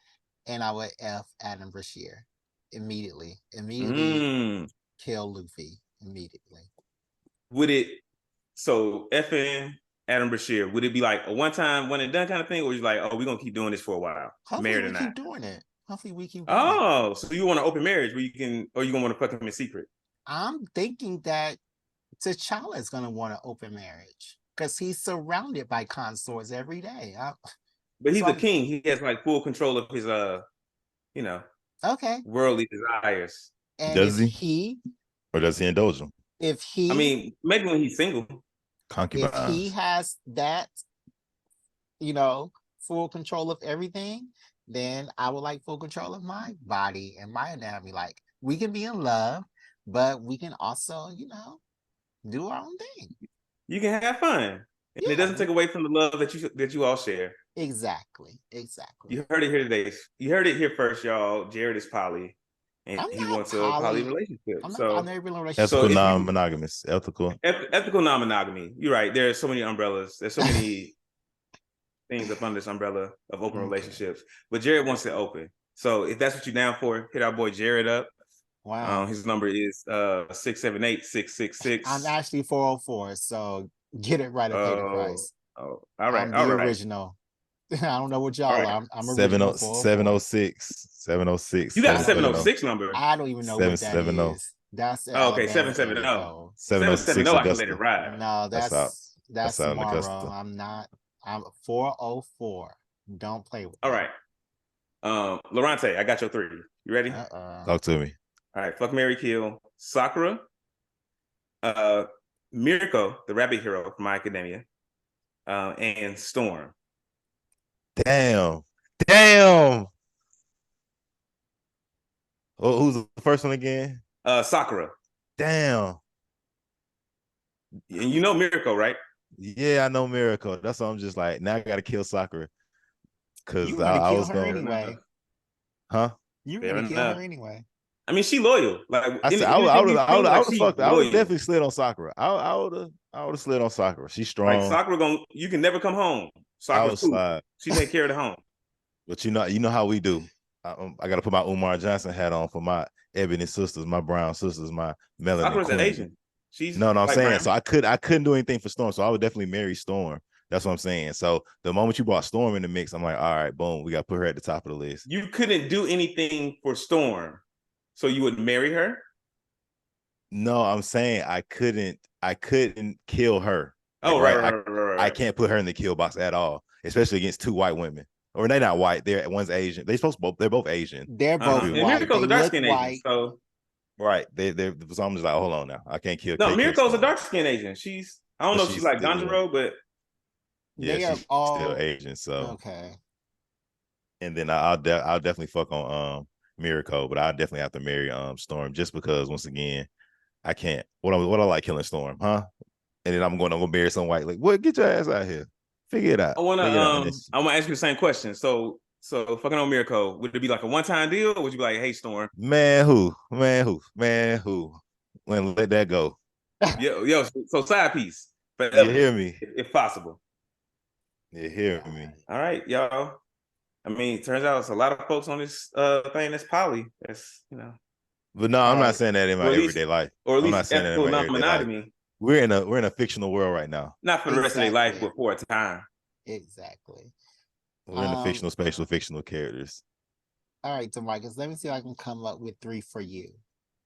and I would F Adam Brashear immediately. Kill Luffy immediately. Would it, so effing Adam Brashear, would it be like a one-time, one and done kind of thing, or you like, oh, we're gonna keep doing this for a while? Hopefully we keep doing it. So you want an open marriage where you can, or you gonna want to fuck him in secret? I'm thinking that T'Challa is gonna want an open marriage because he's surrounded by consorts every day. But he's a king. He has like full control of his worldly desires. And does he? Or does he indulge them? If he, I mean, maybe when he's single. Concubines. If he has that, full control of everything, then I would like full control of my body and my anatomy. Like, we can be in love, but we can also, do our own thing. You can have fun. And it doesn't take away from the love that you all share. Exactly. You heard it here today. You heard it here first, y'all. Jared is poly, and he wants a poly relationship. I'm never been in a relationship. Ethical non-monogamous. Ethical non-monogamy. You're right. There's so many umbrellas. There's so many things up under this umbrella of open relationships. But Jared wants it open. So if that's what you're down for, hit our boy Jared up. Wow. His number is 678-666. I'm actually 404, so get it right and pay the price. Oh, all right. I'm the original. I don't know what y'all are. I'm original. 706. You got a 706 number. I don't even know what that is. That's okay. 770. 770. I can let it ride. No, that's tomorrow. I'm 404. Don't play with. All right. Loronta, I got your 3. You ready? Talk to me. All right, fuck, marry, kill. Sakura, Mirko, the rabbit hero from My Academia, and Storm. Damn. Oh, who's the first one again? Sakura. Damn. And you know Mirko, right? Yeah, I know Miracle. That's why I'm just like, now I gotta kill Sakura. Cause You want to I kill was her going anyway. Huh? You want to kill her anyway. I mean, she loyal. Like I said, I would definitely slid on Sakura. I would have slid on Sakura. She's strong. Like Sakura you can never come home. Sakura's cool. She take care of the home. But you know how we do. I got to put my Umar Johnson hat on for my ebony sisters, my brown sisters, my melanin Sakura's queen. Asian. She's no, I'm saying. brown. So I couldn't do anything for Storm. So I would definitely marry Storm. That's what I'm saying. So the moment you brought Storm in the mix, I'm like, all right, boom, we got to put her at the top of the list. You couldn't do anything for Storm, so you would marry her? No, I'm saying I couldn't kill her. Like, right. I can't put her in the kill box at all, especially against 2 white women. Or they're not white. One's Asian. They're both Asian. They're both white. Mirko's a dark skin Asian. So right. So I'm just like, hold on now. I can't kill. No, Mirko's a dark skin Asian. I don't know if she's like Ganjiro, but yeah, she's still Asian. So okay. And then I'll definitely fuck on Miracle, but I definitely have to marry Storm just because once again I can't. What I like killing Storm, huh? And then I'm gonna marry some white. Like, what? Get your ass out here. Figure it out. I wanna ask you the same question. So fucking on Miracle, would it be like a one-time deal, or would you be like, hey, Storm? Man, who? When let that go. Yo, so side piece. You hear me? If possible. You hear me? All right, y'all. I mean, it turns out it's a lot of folks on this thing that's poly. That's But no, I'm not saying that in my everyday life. Or at least I'm not saying that in my everyday life. We're in a fictional world right now. Not for the rest of their life, but for a time. Exactly. We're in a fictional space with fictional characters. All right, DeMarcus, let me see if I can come up with 3 for you.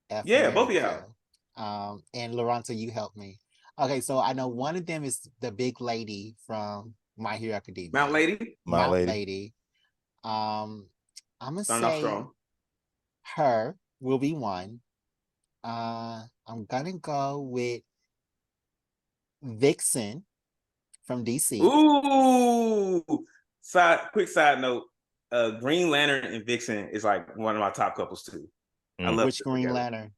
Both of y'all. And Loronta, you help me. Okay, so I know one of them is the big lady from My Hero Academia. Mount Lady. I'm gonna say her will be one. I'm gonna go with Vixen from DC. Ooh, quick side note: Green Lantern and Vixen is like one of my top couples too. I love which Green Lantern?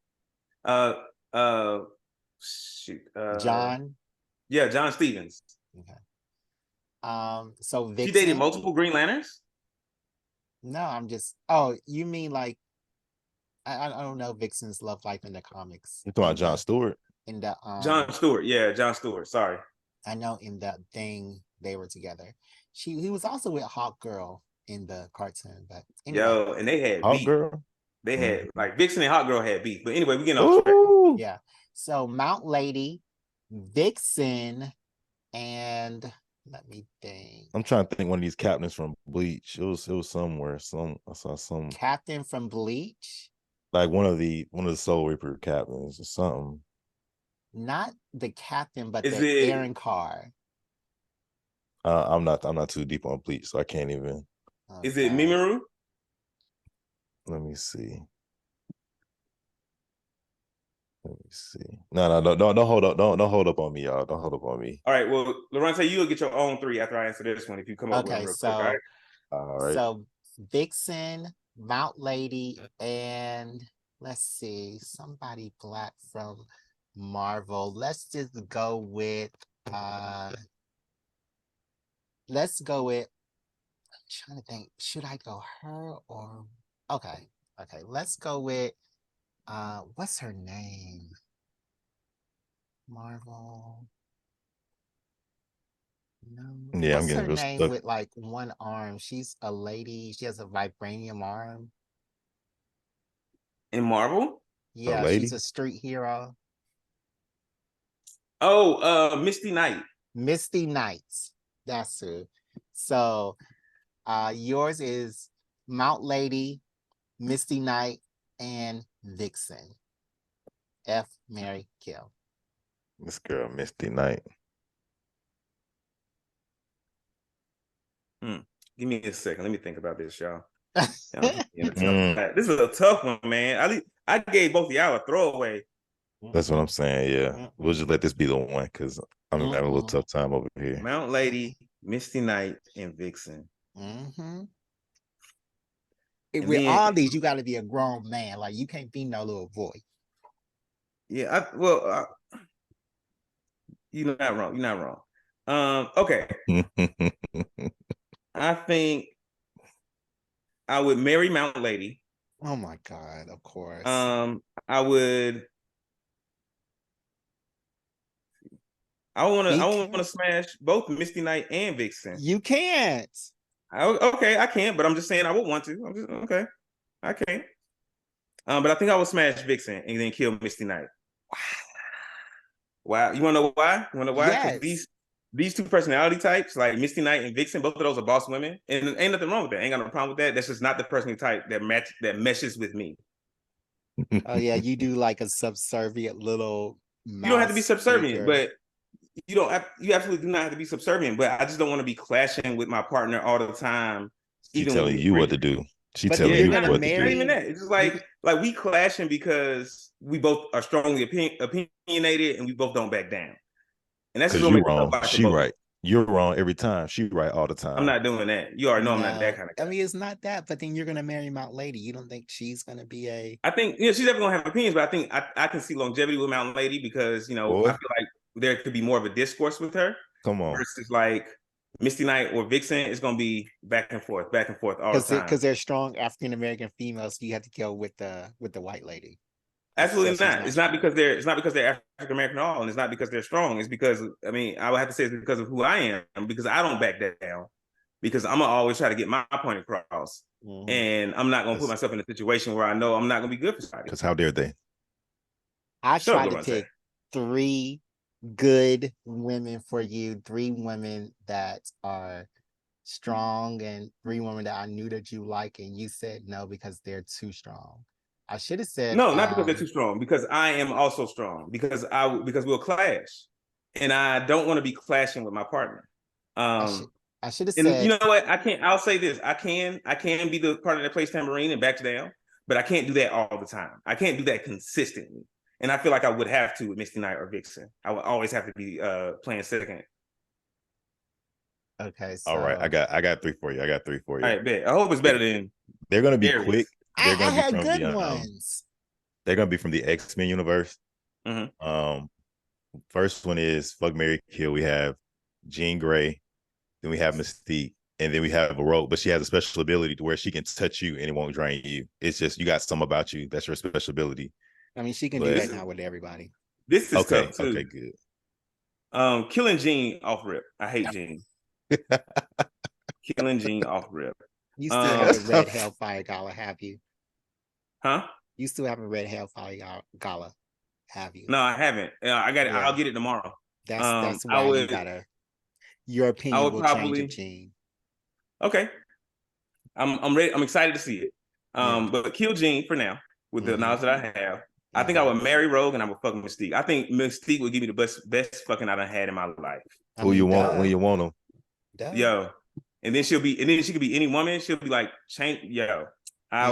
John. Yeah, John Stevens. Okay. So Vixen. She dated multiple Green Lanterns? No, I'm just. Oh, you mean like? I don't know Vixen's love life in the comics. You're talking about John Stewart? In the John Stewart, yeah, John Stewart. Sorry. I know in that thing they were together. He was also with Hawk Girl in the cartoon, but anyway. Yo, and they had Hawk beef. Girl? They had like Vixen and Hawk Girl had beef. But anyway, we getting off track. Yeah. So Mount Lady, Vixen, and let me think. I'm trying to think one of these captains from Bleach. It was somewhere. I saw some captain from Bleach. Like one of the Soul Reaper captains or something. Not the captain, but the Aaron Carr. I'm not too deep on Bleach, so I can't even. Okay. Is it Mimiru? Let me see. No, don't hold up. Don't hold up on me, y'all. Don't hold up on me. All right. Well, Loronta, you'll get your own 3 after I answer this one if you come up with them real quick. All right. So Vixen, Mount Lady, and let's see, somebody black from Marvel. Let's just go with I'm trying to think, should I go her or okay, let's go with what's her name? Marvel. No. Yeah, what's I'm getting her real name stuck. With like one arm? She's a lady. She has a vibranium arm. In Marvel? Yeah, she's a street hero. Oh, Misty Knight. Misty Knight. That's who. So yours is Mount Lady, Misty Knight, and Vixen. F, Mary, kill. This girl, Misty Knight. Give me a second. Let me think about this, y'all. This is a tough one, man. I gave both of y'all a throwaway. That's what I'm saying. Yeah, we'll just let this be the one because I'm having a little tough time over here. Mount Lady, Misty Knight, and Vixen. With all these, you got to be a grown man. Like you can't be no little boy. Yeah, you're not wrong. You're not wrong. Okay. I think I would marry Mount Lady. Oh my God, of course. I want to smash both Misty Knight and Vixen. You can't. Okay, I can't, but I'm just saying I would want to. Okay. I can't. But I think I would smash Vixen and then kill Misty Knight. Wow. You wanna know why? You wanna know why? Because these two personality types, like Misty Knight and Vixen, both of those are boss women. And ain't nothing wrong with that. Ain't got no problem with that. That's just not the personality type that meshes with me. Oh yeah, you do like a subservient little You don't have to be subservient, but you absolutely do not have to be subservient. But I just don't want to be clashing with my partner all the time. She's telling you what to do. She's telling you what to do. Not even that. It's just like we clashing because we both are strongly opinionated and we both don't back down. And that's just you're wrong. She right. You're wrong every time. She right all the time. I'm not doing that. You already know I'm not that kind of guy. I mean, it's not that, but then you're gonna marry Mount Lady. You don't think she's gonna be a? I think she's definitely gonna have opinions, but I think I can see longevity with Mount Lady because I feel like there could be more of a discourse with her. Come on. Versus like Misty Knight or Vixen is gonna be back and forth all the time. Because they're strong African American females, so you have to go with the white lady. Absolutely not. It's not because they're African American at all, and it's not because they're strong. It's because I would have to say it's because of who I am, because I don't back that down. Because I'm gonna always try to get my point across. And I'm not gonna put myself in a situation where I know I'm not gonna be good for somebody. Because how dare they? I tried to pick 3 good women for you, 3 women that are strong and 3 women that I knew that you like, and you said no because they're too strong. I should have said no, not because they're too strong, because I am also strong, because we'll clash, and I don't want to be clashing with my partner. I should have said, you know what? I'll say this: I can be the partner that plays tambourine and backs down, but I can't do that all the time. I can't do that consistently, and I feel like I would have to with Misty Knight or Vixen. I would always have to be playing second. Okay. So... All right, I got 3 for you. All right, bet. I hope it's better than. They're gonna be quick. I had good ones. They're gonna be from the X-Men universe. First one is fuck, marry, kill. We have Jean Grey, then we have Mystique, and then we have a Rogue, but she has a special ability to where she can touch you and it won't drain you. It's just you got some about you that's your special ability. I mean, she can do that now with everybody. This is tough too. Okay, good. Killing Jean off rip. I hate Jean. Killing Jean off rip. You still have a red Hellfire Gala, have you? Huh? You still have a red Hellfire Gala, have you? No, I haven't. I got it. Yeah. I'll get it tomorrow. That's why you gotta. Your opinion will change of Jean. Okay, I'm ready. I'm excited to see it. But kill Jean for now with the knowledge that I have. I think I would marry Rogue and I would fuck Mystique. I think Mystique would give me the best fucking I done had in my life. Who you want when you want them? Yo, and then she could be any woman. She'll be like,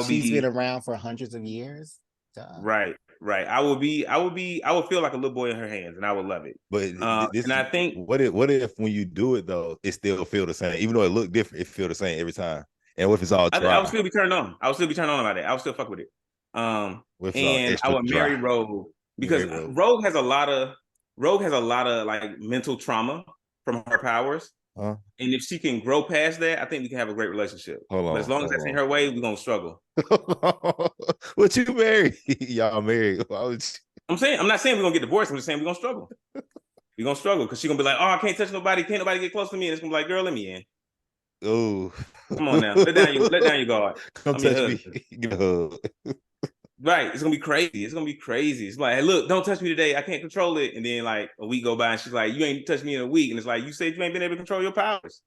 She's been around for hundreds of years. Duh. Right. I would feel like a little boy in her hands, and I would love it. But I think what if when you do it though, it still feel the same, even though it look different, it feel the same every time. And what if it's all dry? I would still be turned on. I would still be turned on about it. I would still fuck with it. And I would marry Rogue because Rogue has a lot of like mental trauma from her powers. And if she can grow past that, I think we can have a great relationship. But as long as that's in her way, we're gonna struggle. What you married? Y'all married? I'm not saying we're gonna get divorced. I'm just saying we're gonna struggle. We're gonna struggle because she's gonna be like, "Oh, I can't touch nobody. Can't nobody get close to me." And it's gonna be like, "Girl, let me in." Oh, come on now, let down your guard. Come touch me. Give a hug. Right, it's gonna be crazy. It's like, hey, look, don't touch me today. I can't control it. And then like a week go by, and she's like, "You ain't touched me in a week." And it's like, you said you ain't been able to control your powers.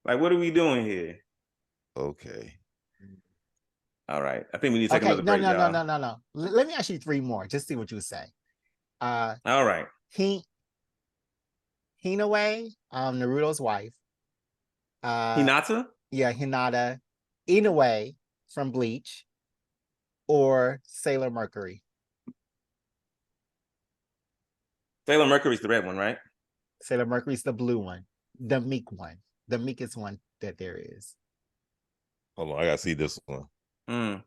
Like, what are we doing here? Okay. All right. I think we need to take another break. No. Let me ask you 3 more. Just see what you say. All right. Hinaway, Naruto's wife. Hinata? Yeah, Hinata Inoue from Bleach or Sailor Mercury? Sailor Mercury's the red one, right? Sailor Mercury's the blue one, the meek one, the meekest one that there is. Hold on, I gotta see this one.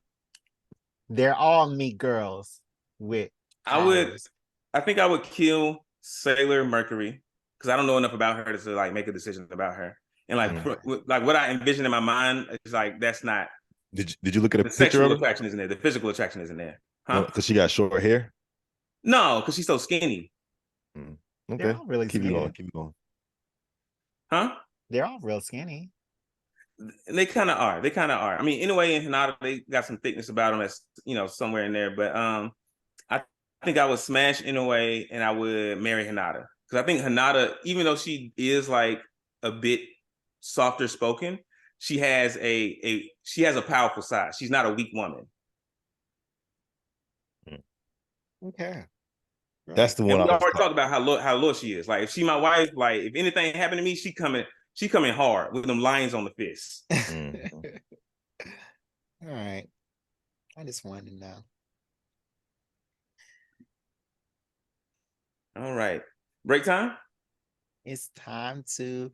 They're all meek girls with powers. I think I would kill Sailor Mercury because I don't know enough about her to like make a decision about her. And like what I envision in my mind is like that's not. Did you look at the picture sexual of her? attraction isn't there. The physical attraction isn't there. Huh? Because she got short hair. No, because she's so skinny. Okay, they're all really keep skinny. going. Keep going. Huh? They're all real skinny. They kind of are. They kind of are. I mean, anyway, in Hinata, they got some thickness about them that's, you know, somewhere in there. But I think I would smash Inoue and I would marry Hinata. Because I think Hinata, even though she is like a bit softer spoken, she has a powerful side. She's not a weak woman. Okay. Right. That's the one. And we already talked about how low she is. Like if she my wife, like if anything happened to me, she coming hard with them lions on the fist. All right. I just wanted to know. All right. Break time? It's time to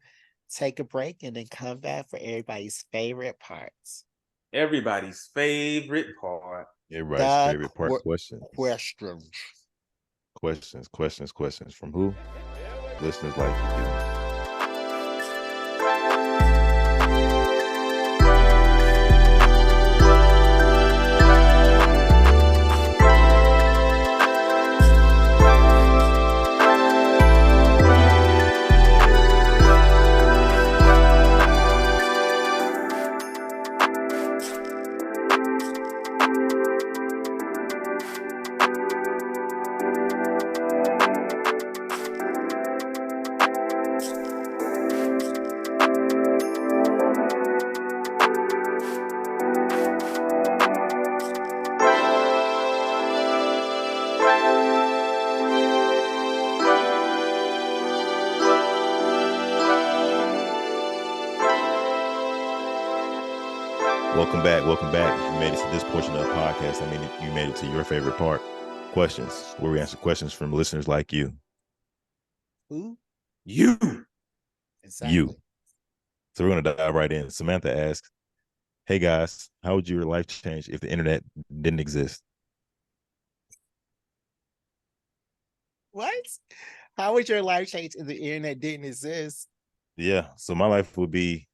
take a break and then come back for everybody's favorite parts. Everybody's favorite part. Everybody's favorite part. Questions. From who? Listeners like you. Welcome back. If you made it to this portion of the podcast, I mean, you made it to your favorite part. Questions, where we answer questions from listeners like you. Who? You. Exactly. You. So we're going to dive right in. Samantha asks, hey guys, how would your life change if the internet didn't exist? What? How would your life change if the internet didn't exist? Yeah, so my life would be,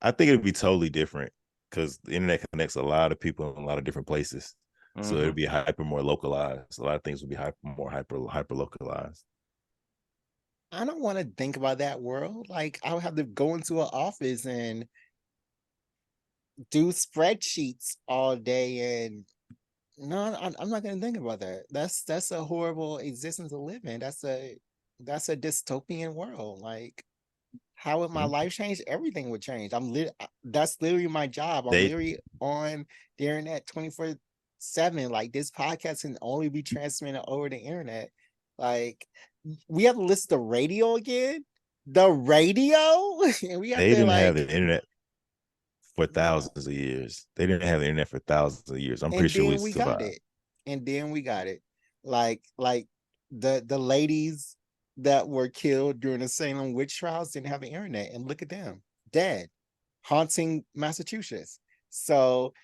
I think it would be totally different because the internet connects a lot of people in a lot of different places. So it would be more localized. A lot of things would be hyper localized. I don't want to think about that world. Like I would have to go into an office and do spreadsheets all day, and no, I'm not going to think about that. That's a horrible existence to live in. That's a dystopian world. Like, how would my life change? Everything would change. That's literally my job. I'm literally on the internet 24/7. Like this podcast can only be transmitted over the internet. Like we have to listen to radio again. The radio, and we have they to didn't have the internet for thousands of years. They didn't have the internet for thousands of years. I'm pretty sure we survived. Got it. And then we got it. Like the ladies that were killed during the Salem witch trials didn't have the internet, and look at them, dead, haunting Massachusetts. So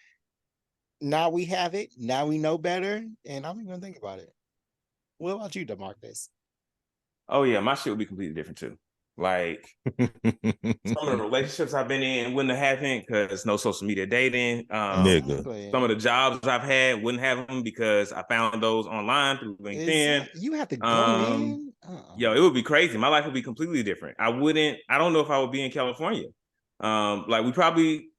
now we have it. Now we know better, and I'm even gonna think about it. What about you, DeMarcus? Oh yeah, my shit would be completely different too. Like some of the relationships I've been in wouldn't have happened because no social media dating. Some of the jobs I've had wouldn't have them because I found those online through LinkedIn. You have to go in. Yo, it would be crazy. My life would be completely different. I don't know if I would be in California. Like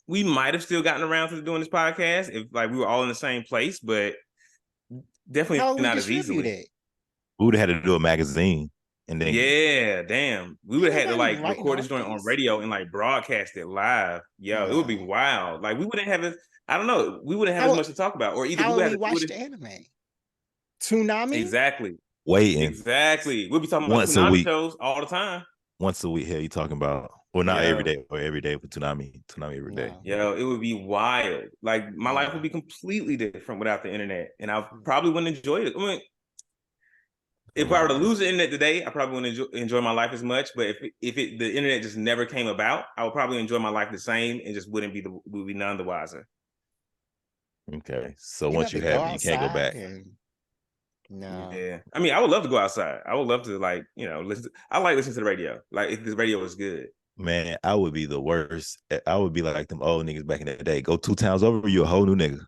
we might have still gotten around to doing this podcast if like we were all in the same place, but definitely not as easily. We would have had to do a magazine. And then damn. We would have had to like record this joint on radio and like broadcast it live. Yo, it would be wild. Like we wouldn't have it. I don't know. We wouldn't have as much to talk about. Or either we watch the anime. Toonami? Exactly. Waiting. Exactly. We'll be talking about Toonami shows all the time. Once a week. Hell, you talking about? Well, not every day, or every day, but Toonami every day. Yo, it would be wild. Like my life would be completely different without the internet, and I probably wouldn't enjoy it. I mean, if I were to lose the internet today, I probably wouldn't enjoy my life as much. But if the internet just never came about, I would probably enjoy my life the same, and just would be none the wiser. Okay, so once you have it, you can't go back. No. Yeah, I mean, I would love to go outside. I would love to, like, listen. I like listening to the radio. Like, if the radio was good. Man, I would be the worst. I would be like them old niggas back in the day. Go 2 towns over, you a whole new nigga.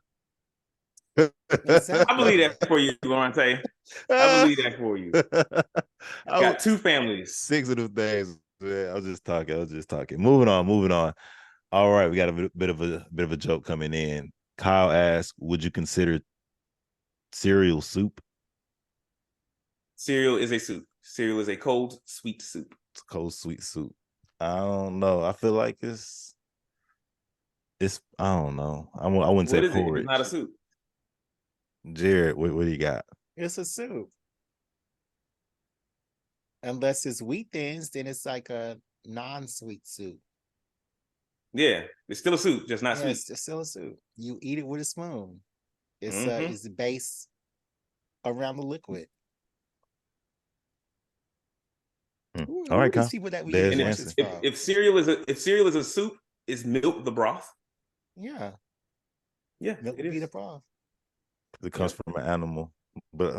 I believe that for you, Loronta. I believe that for you. I got 2 families. 6 of them things. Man, I was just talking. Moving on. All right, we got a bit of a joke coming in. Kyle asked, "Would you consider cereal soup?" Cereal is a soup. Cereal is a cold, sweet soup. It's cold, sweet soup. I don't know. I feel like it's. I don't know. I wouldn't say porridge. It's not a soup. Jared, what do you got? It's a soup. Unless it's wheat thins, then it's like a non-sweet soup. Yeah, it's still a soup, just not sweet. It's still a soup. You eat it with a spoon. It's based around the liquid. All right, Kyle. People that we if cereal is a soup, is milk the broth? Yeah. Milk would be the broth. It comes from an animal, but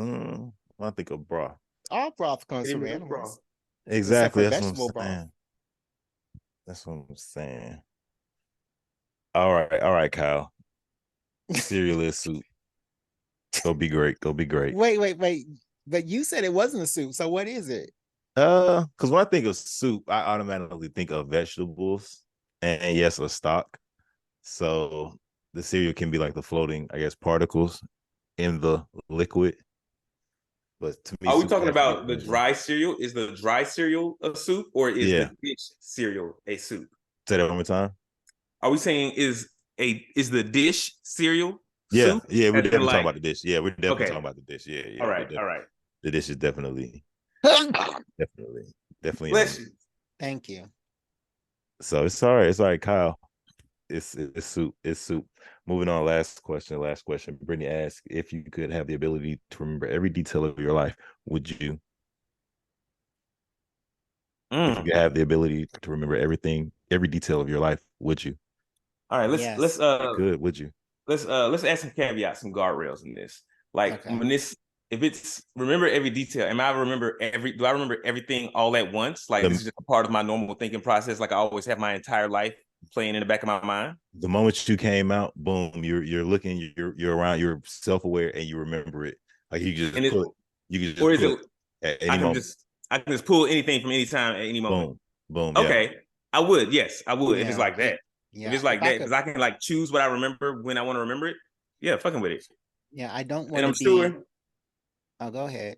I think of broth. All broth comes from animals. Broth. Exactly. That's what I'm saying. That's what I'm saying. All right, Kyle. Cereal is soup. Go be great. Wait. But you said it wasn't a soup. So what is it? Because when I think of soup, I automatically think of vegetables and yes, a stock. So the cereal can be like the floating, I guess, particles in the liquid. But to me, are we talking about the dry cereal? Is the dry cereal a soup, or is the dish cereal a soup? Say that one more time. Are we saying is the dish cereal? Yeah, soup? We're definitely talking about the dish. Yeah, we're definitely talking about the dish. Yeah. All right. The dish is definitely. Bless you. Thank you. So it's all right, Kyle. It's soup. It's soup. Moving on. Last question. Brittany asked, if you could have the ability to remember every detail of your life, would you? If you could have the ability to remember every detail of your life, would you? All right, let's would you? Let's add some caveats, some guardrails in this. Like when if it's remember every detail, do I remember everything all at once? Like this is just a part of my normal thinking process. Like I always have my entire life playing in the back of my mind. The moment you came out, boom, you're looking, you're around, you're self-aware, and you remember it. Like you just pull it at any moment. I can just pull anything from any time at any moment. Boom. Okay. Yeah. I would. Yes, I would. If it's like that. Yeah. If it's like that, because I can like choose what I remember when I want to remember it. Yeah, fucking with it. Yeah, I don't want to be. Sure. Oh, go ahead.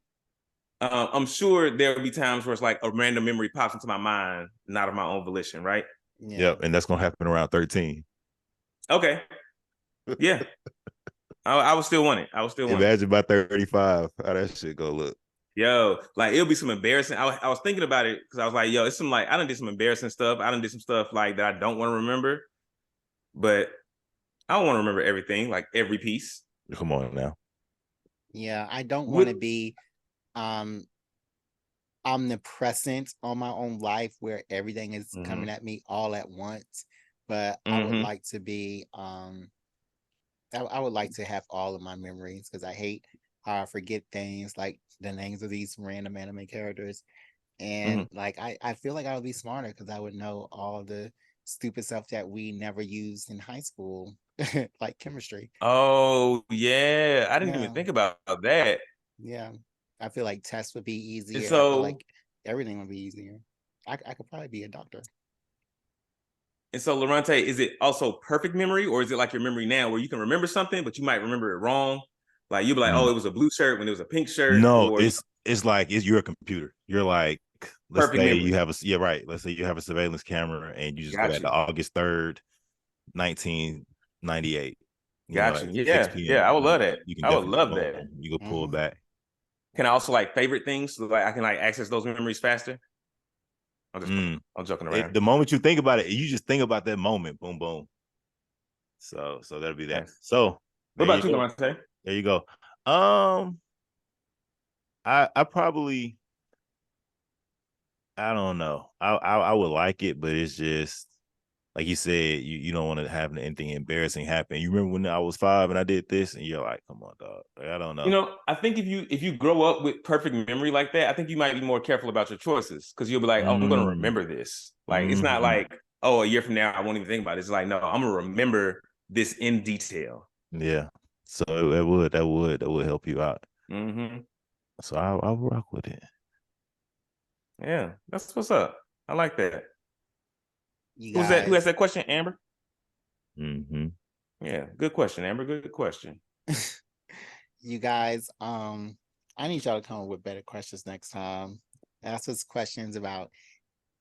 I'm sure there will be times where it's like a random memory pops into my mind, not of my own volition, right? Yeah. Yep, and that's gonna happen around 13. Okay. Yeah. I would still want it. Imagine by 35 how that shit go look. Yo, like it'll be some embarrassing. I was thinking about it because I was like, yo, it's some like I done did some embarrassing stuff. I done did some stuff like that I don't want to remember, but I don't want to remember everything, like every piece. Come on now. Yeah, I don't want to be omnipresent on my own life where everything is coming at me all at once. But I would like to be I would like to have all of my memories because I hate how I forget things like the names of these random anime characters. And like I feel like I would be smarter because I would know all the stupid stuff that we never used in high school, like chemistry. Oh yeah, I didn't even think about that. Yeah, I feel like tests would be easier. So I feel like everything would be easier. I could probably be a doctor. And so, Loronta, is it also perfect memory, or is it like your memory now, where you can remember something but you might remember it wrong? Like you'll be like, oh, it was a blue shirt when it was a pink shirt. No, it's like you're a computer. You're like, let's say you have let's say you have a surveillance camera and you just go back to August 3rd, 1998. Gotcha. Yeah, I would love that. I would love that. You can pull back. Can I also like favorite things so like I can like access those memories faster? I'm joking around. The moment you think about it, you just think about that moment. Boom, boom. So that'll be that. Nice. So what about you, Loronta? There you go. I probably, I don't know. I would like it, but it's just like you said, you don't want to have anything embarrassing happen. You remember when I was 5 and I did this, and you're like, come on, dog. Like, I don't know. You know, I think if you grow up with perfect memory like that, I think you might be more careful about your choices because you'll be like, oh, I'm going to remember this. Like, it's not like, oh, a year from now I won't even think about it. It's like, no, I'm gonna remember this in detail. Yeah. So that would help you out. So I'll rock with it. Yeah, that's what's up. I like that. Who's that? Who has that question? Amber? Yeah, good question, Amber. Good question. You guys, I need y'all to come up with better questions next time. Ask us questions about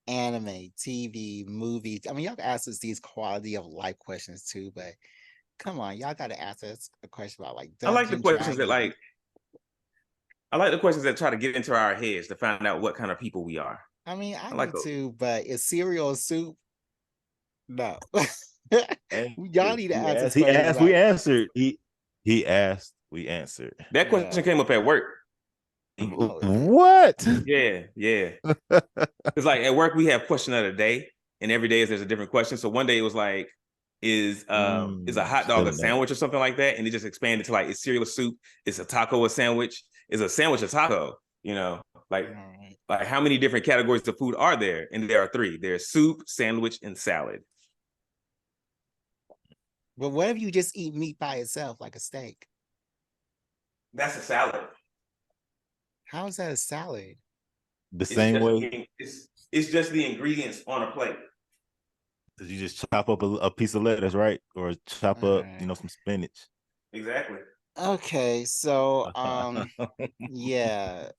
anime, TV, movies. I mean, y'all can ask us these quality of life questions too, but come on, y'all got to ask us a question about like I like the questions that Dragon. I like the questions that try to get into our heads to find out what kind of people we are. I mean, I like do too, but is cereal or soup? No. And y'all need to ask us. He asked, we answered. He asked, we answered. That question came up at work. What? Yeah. It's like at work we have question of the day, and every day there's a different question. So one day it was like, is a hot dog a sandwich or something like that? And it just expanded to like, is cereal a soup? Is a taco a sandwich? Is a sandwich a taco? You know, like how many different categories of food are there? And there are 3. There's soup, sandwich, and salad. But what if you just eat meat by itself, like a steak? That's a salad. How is that a salad? The same way? It's just the ingredients on a plate. Did you just chop up a piece of lettuce, right? Or chop up, some spinach? Exactly. Okay, so yeah,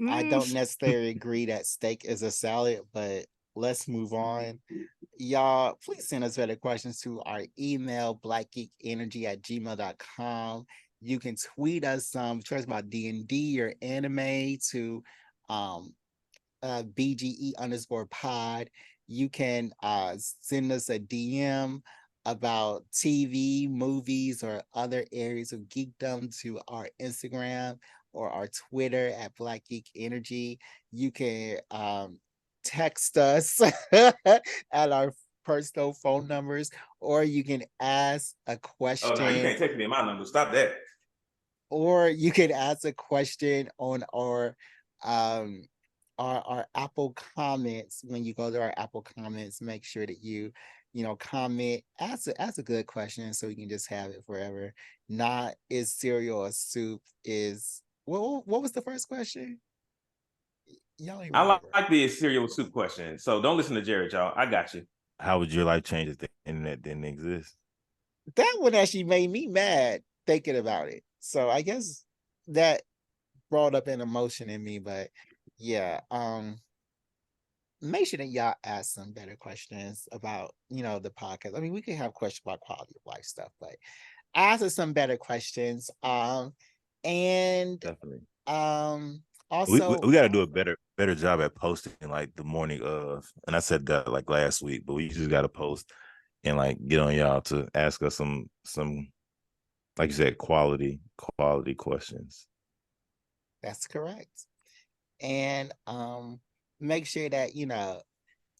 I don't necessarily agree that steak is a salad, but let's move on. Y'all, please send us better questions to our email, blackgeekenergy@gmail.com. You can tweet us some questions about D&D or anime to BGE_pod. You can send us a DM about TV, movies, or other areas of geekdom to our Instagram or our Twitter at Black Geek Energy. You can text us at our personal phone numbers, or you can ask a question. Oh, no, you can't text me my number. Stop that. Or you can ask a question on our Apple comments. When you go to our Apple comments, make sure that you comment, ask a good question so you can just have it forever. Not is cereal or soup? Is what was the first question? Y'all I like the cereal soup question. So don't listen to Jared, y'all. I got you. How would your life change if the internet didn't exist? That one actually made me mad thinking about it. So I guess that brought up an emotion in me, but yeah, make sure that y'all ask some better questions about the podcast. I mean, we can have questions about quality of life stuff, but ask us some better questions. And definitely. Also we got to do a better job at posting like the morning of, and I said that like last week, but we just got to post and like get on y'all to ask us some like you said, quality questions. That's correct. And make sure that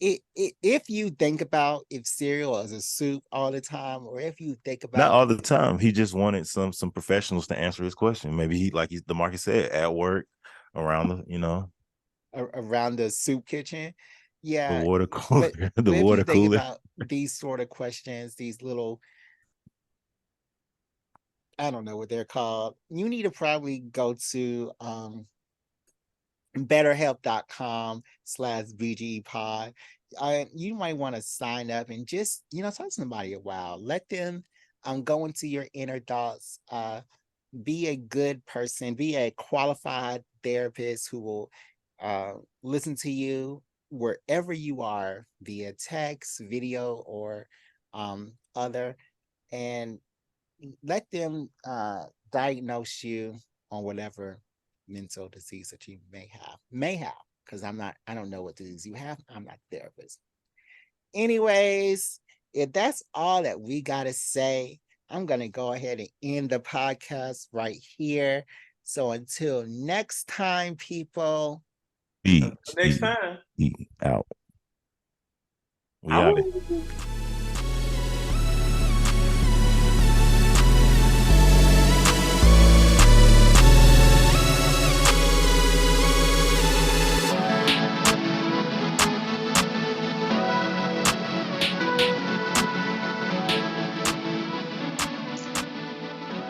if you think about if cereal is a soup all the time, or if you think about not all the time, he just wanted some professionals to answer his question. Maybe he, like the market said, at work, around the around the soup kitchen. Yeah, the water cooler. But if you think about these sort of questions, these little, I don't know what they're called, you need to probably go to betterhelp.com/BGPod. You might want to sign up and just talk to somebody a while. Let them go into your inner thoughts. Be a good person. Be a qualified therapist who will listen to you wherever you are, via text, video, or other, and let them diagnose you on whatever mental disease that you may have. because I don't know what disease you have. I'm not a therapist. Anyways, if that's all that we got to say, I'm going to go ahead and end the podcast right here. So until next time, people. Next time. Out. We out it.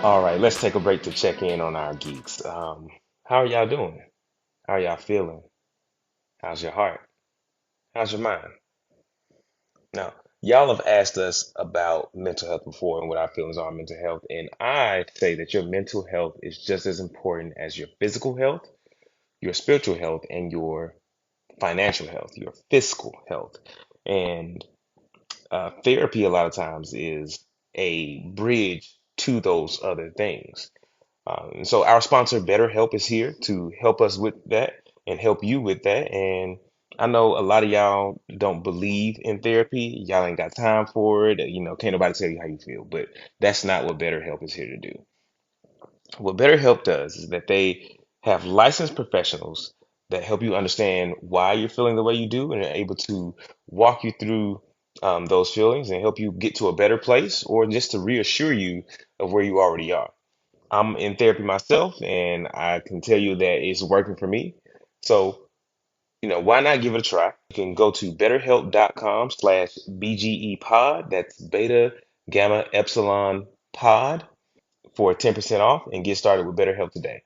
All right, let's take a break to check in on our geeks. How are y'all doing? How are y'all feeling? How's your heart? How's your mind? Now, y'all have asked us about mental health before and what our feelings are on mental health, and I say that your mental health is just as important as your physical health, your spiritual health, and your financial health, your fiscal health. And therapy, a lot of times, is a bridge to those other things. And so our sponsor, BetterHelp, is here to help us with that and help you with that. And I know a lot of y'all don't believe in therapy. Y'all ain't got time for it. You know, can't nobody tell you how you feel. But that's not what BetterHelp is here to do. What BetterHelp does is that they have licensed professionals that help you understand why you're feeling the way you do and are able to walk you through those feelings and help you get to a better place or just to reassure you of where you already are. I'm in therapy myself, and I can tell you that it's working for me. So, you know, why not give it a try? You can go to betterhelp.com/BGE pod. That's beta gamma epsilon pod for 10% off and get started with BetterHelp today.